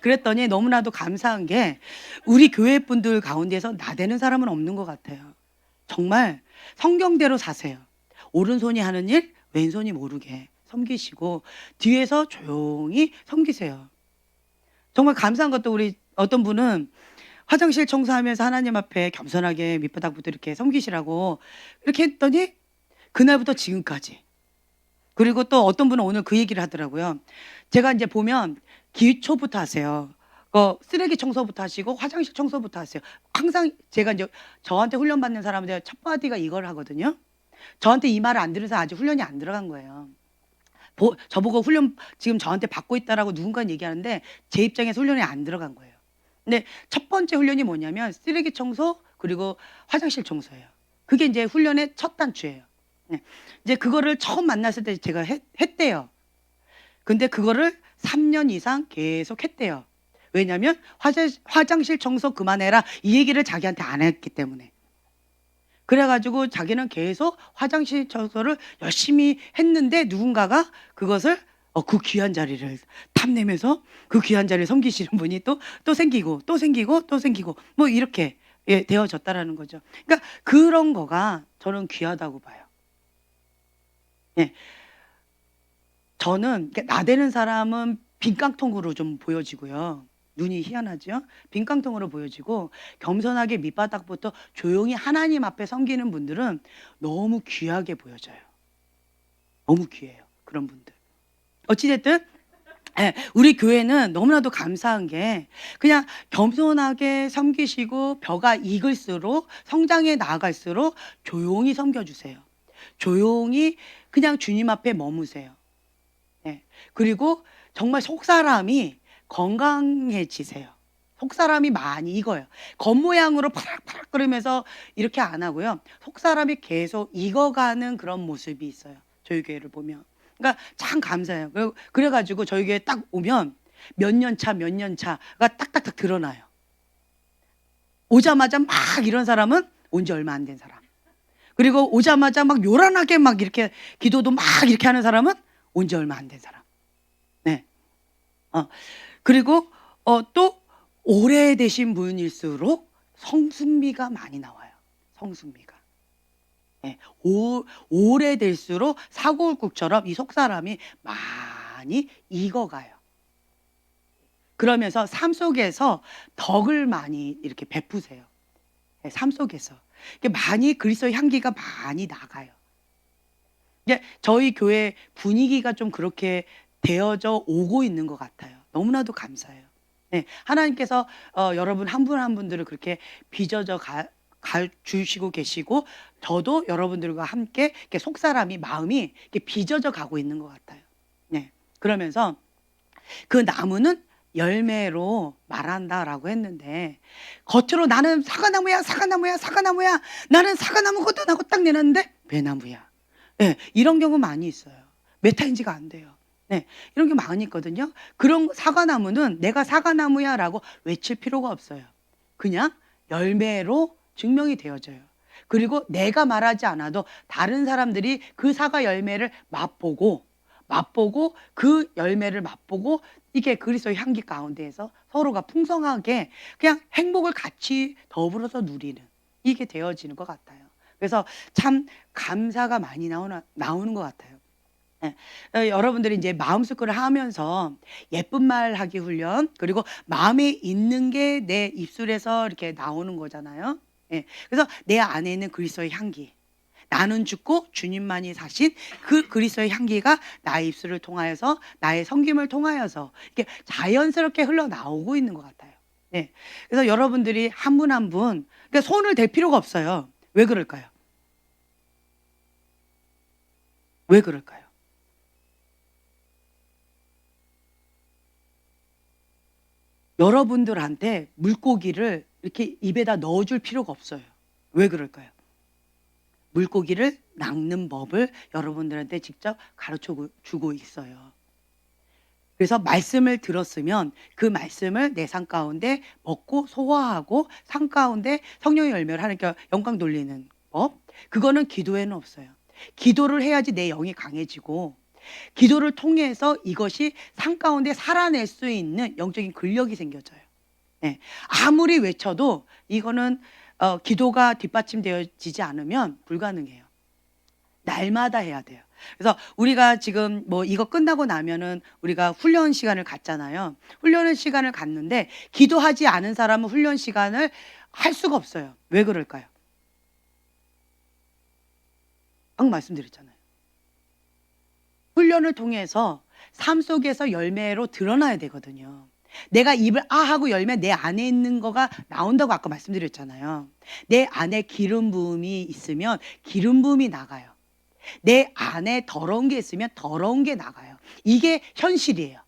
그랬더니 너무나도 감사한 게 우리 교회 분들 가운데서 나대는 사람은 없는 것 같아요. 정말 성경대로 사세요. 오른손이 하는 일, 왼손이 모르게 섬기시고 뒤에서 조용히 섬기세요. 정말 감사한 것도 우리 어떤 분은 화장실 청소하면서 하나님 앞에 겸손하게 밑바닥부터 이렇게 섬기시라고 이렇게 했더니 그날부터 지금까지. 그리고 또 어떤 분은 오늘 그 얘기를 하더라고요. 제가 이제 보면 기초부터 하세요. 쓰레기 청소부터 하시고 화장실 청소부터 하세요. 항상 제가 이제 저한테 훈련받는 사람들 첫 마디가 이걸 하거든요. 저한테 이 말을 안 들은 사람 아직 훈련이 안 들어간 거예요. 저보고 훈련 지금 저한테 받고 있다라고 누군가 얘기하는데 제 입장에서 훈련이 안 들어간 거예요. 근데 첫 번째 훈련이 뭐냐면 쓰레기 청소 그리고 화장실 청소예요. 그게 이제 훈련의 첫 단추예요. 네. 이제 그거를 처음 만났을 때 제가 했대요. 근데 그거를 3년 이상 계속 했대요. 왜냐면 화장실 청소 그만해라 이 얘기를 자기한테 안 했기 때문에. 그래가지고 자기는 계속 화장실 청소를 열심히 했는데 누군가가 그것을 그 귀한 자리를 탐내면서 그 귀한 자리를 섬기시는 분이 또 생기고 또 생기고 또 생기고 뭐 이렇게 되어졌다라는 거죠. 그러니까 그런 거가 저는 귀하다고 봐요. 예. 저는 나대는 사람은 빈깡통으로 좀 보여지고요. 눈이 희한하죠? 빈깡통으로 보여지고 겸손하게 밑바닥부터 조용히 하나님 앞에 섬기는 분들은 너무 귀하게 보여져요. 너무 귀해요. 그런 분들. 어찌됐든 우리 교회는 너무나도 감사한 게 그냥 겸손하게 섬기시고 벼가 익을수록 성장해 나아갈수록 조용히 섬겨주세요. 조용히 그냥 주님 앞에 머무세요. 그리고 정말 속사람이 건강해지세요. 속사람이 많이 익어요. 겉모양으로 파락파락 끓으면서 이렇게 안 하고요. 속사람이 계속 익어가는 그런 모습이 있어요. 저희 교회를 보면. 그러니까 참 감사해요. 그래가지고 저희 교회 딱 오면 몇 년 차가 딱딱딱 드러나요. 오자마자 막 이런 사람은 온 지 얼마 안 된 사람. 그리고 오자마자 막 요란하게 막 이렇게 기도도 막 이렇게 하는 사람은 온 지 얼마 안 된 사람. 네. 그리고 또 오래되신 분일수록 성숙미가 많이 나와요. 성숙미가. 네. 오래될수록 사골국처럼 이 속사람이 많이 익어가요. 그러면서 삶 속에서 덕을 많이 이렇게 베푸세요. 네, 삶 속에서. 많이 그리스도의 향기가 많이 나가요. 이제 저희 교회 분위기가 좀 그렇게 되어져 오고 있는 것 같아요. 너무나도 감사해요. 네, 하나님께서 여러분 한 분 한 분들을 그렇게 빚어져 주시고 계시고 저도 여러분들과 함께 이렇게 속사람이 마음이 이렇게 빚어져 가고 있는 것 같아요. 네, 그러면서 그 나무는 열매로 말한다라고 했는데 겉으로 나는 사과나무야 나는 사과나무거든 하고 딱 내놨는데 배나무야. 네, 이런 경우 많이 있어요. 메타인지가 안 돼요. 네, 이런 게 많이 있거든요. 그런 사과나무는 내가 사과나무야 라고 외칠 필요가 없어요. 그냥 열매로 증명이 되어져요. 그리고 내가 말하지 않아도 다른 사람들이 그 사과 열매를 맛보고 그 열매를 맛보고 이게 그리스도의 향기 가운데에서 서로가 풍성하게 그냥 행복을 같이 더불어서 누리는 이게 되어지는 것 같아요. 그래서 참 감사가 많이 나오는 것 같아요. 여러분들이 이제 마음속으로 하면서 예쁜 말 하기 훈련 그리고 마음에 있는 게 내 입술에서 이렇게 나오는 거잖아요. 그래서 내 안에 있는 그리스도의 향기 나는 죽고 주님만이 사신 그 그리스도의 향기가 나의 입술을 통하여서 나의 섬김을 통하여서 이렇게 자연스럽게 흘러나오고 있는 것 같아요. 그래서 여러분들이 한 분 한 분 그러니까 손을 댈 필요가 없어요. 왜 그럴까요? 왜 그럴까요? 여러분들한테 물고기를 이렇게 입에다 넣어줄 필요가 없어요. 왜 그럴까요? 물고기를 낚는 법을 여러분들한테 직접 가르쳐 주고 있어요. 그래서 말씀을 들었으면 그 말씀을 내 삶 가운데 먹고 소화하고 삶 가운데 성령의 열매를 하나님께 영광 돌리는 법. 그거는 기도에는 없어요. 기도를 해야지 내 영이 강해지고 기도를 통해서 이것이 삶 가운데 살아낼 수 있는 영적인 근력이 생겨져요. 아무리 외쳐도 이거는 기도가 뒷받침되어지지 않으면 불가능해요. 날마다 해야 돼요. 그래서 우리가 지금 뭐 이거 끝나고 나면은 우리가 훈련 시간을 갖잖아요. 훈련 시간을 갖는데 기도하지 않은 사람은 훈련 시간을 할 수가 없어요. 왜 그럴까요? 방금 말씀드렸잖아요. 훈련을 통해서 삶 속에서 열매로 드러나야 되거든요. 내가 입을 아 하고 열면 내 안에 있는 거가 나온다고 아까 말씀드렸잖아요. 내 안에 기름 부음이 있으면 기름 부음이 나가요. 내 안에 더러운 게 있으면 더러운 게 나가요. 이게 현실이에요.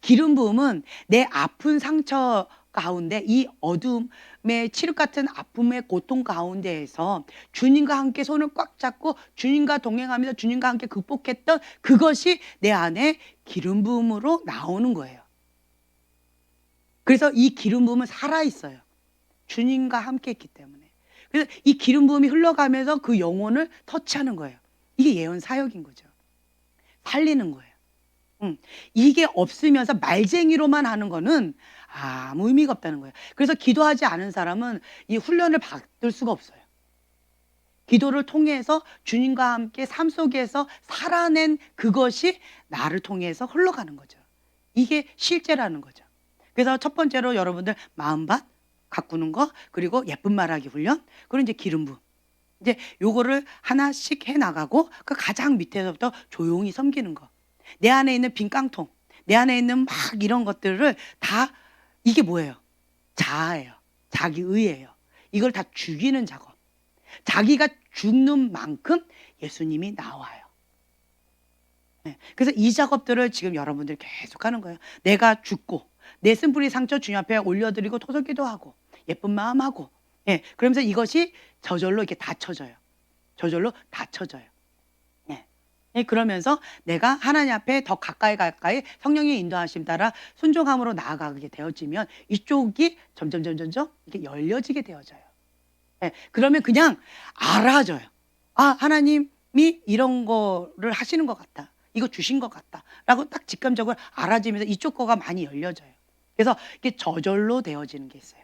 기름 부음은 내 아픈 상처 가운데 이 어둠의 칠흑 같은 아픔의 고통 가운데에서 주님과 함께 손을 꽉 잡고 주님과 동행하면서 주님과 함께 극복했던 그것이 내 안에 기름 부음으로 나오는 거예요. 그래서 이 기름 부음은 살아있어요. 주님과 함께 했기 때문에. 그래서 이 기름 부음이 흘러가면서 그 영혼을 터치하는 거예요. 이게 예언 사역인 거죠. 살리는 거예요. 이게 없으면서 말쟁이로만 하는 거는 아무 의미가 없다는 거예요. 그래서 기도하지 않은 사람은 이 훈련을 받을 수가 없어요. 기도를 통해서 주님과 함께 삶 속에서 살아낸 그것이 나를 통해서 흘러가는 거죠. 이게 실제라는 거죠. 그래서 첫 번째로 여러분들 마음밭 가꾸는 거, 그리고 예쁜 말하기 훈련, 그리고 이제 기름 부음. 이제 요거를 하나씩 해 나가고 그 가장 밑에서부터 조용히 섬기는 거. 내 안에 있는 빈 깡통, 내 안에 있는 막 이런 것들을 다 이게 뭐예요? 자아예요. 자기의예요. 이걸 다 죽이는 작업. 자기가 죽는 만큼 예수님이 나와요. 네. 그래서 이 작업들을 지금 여러분들이 계속 하는 거예요. 내가 죽고 내 쓴뿌리 상처 주님 앞에 올려드리고 토설기도 하고 예쁜 마음하고, 예, 그러면서 이것이 저절로 이렇게 닫혀져요. 저절로 닫혀져요. 예, 그러면서 내가 하나님 앞에 더 가까이 성령의 인도하심 따라 순종함으로 나아가게 되어지면 이쪽이 점점 이렇게 열려지게 되어져요. 예, 그러면 그냥 알아져요. 아, 하나님이 이런 거를 하시는 것 같다. 이거 주신 것 같다. 라고 딱 직감적으로 알아지면서 이쪽 거가 많이 열려져요. 그래서 이게 저절로 되어지는 게 있어요.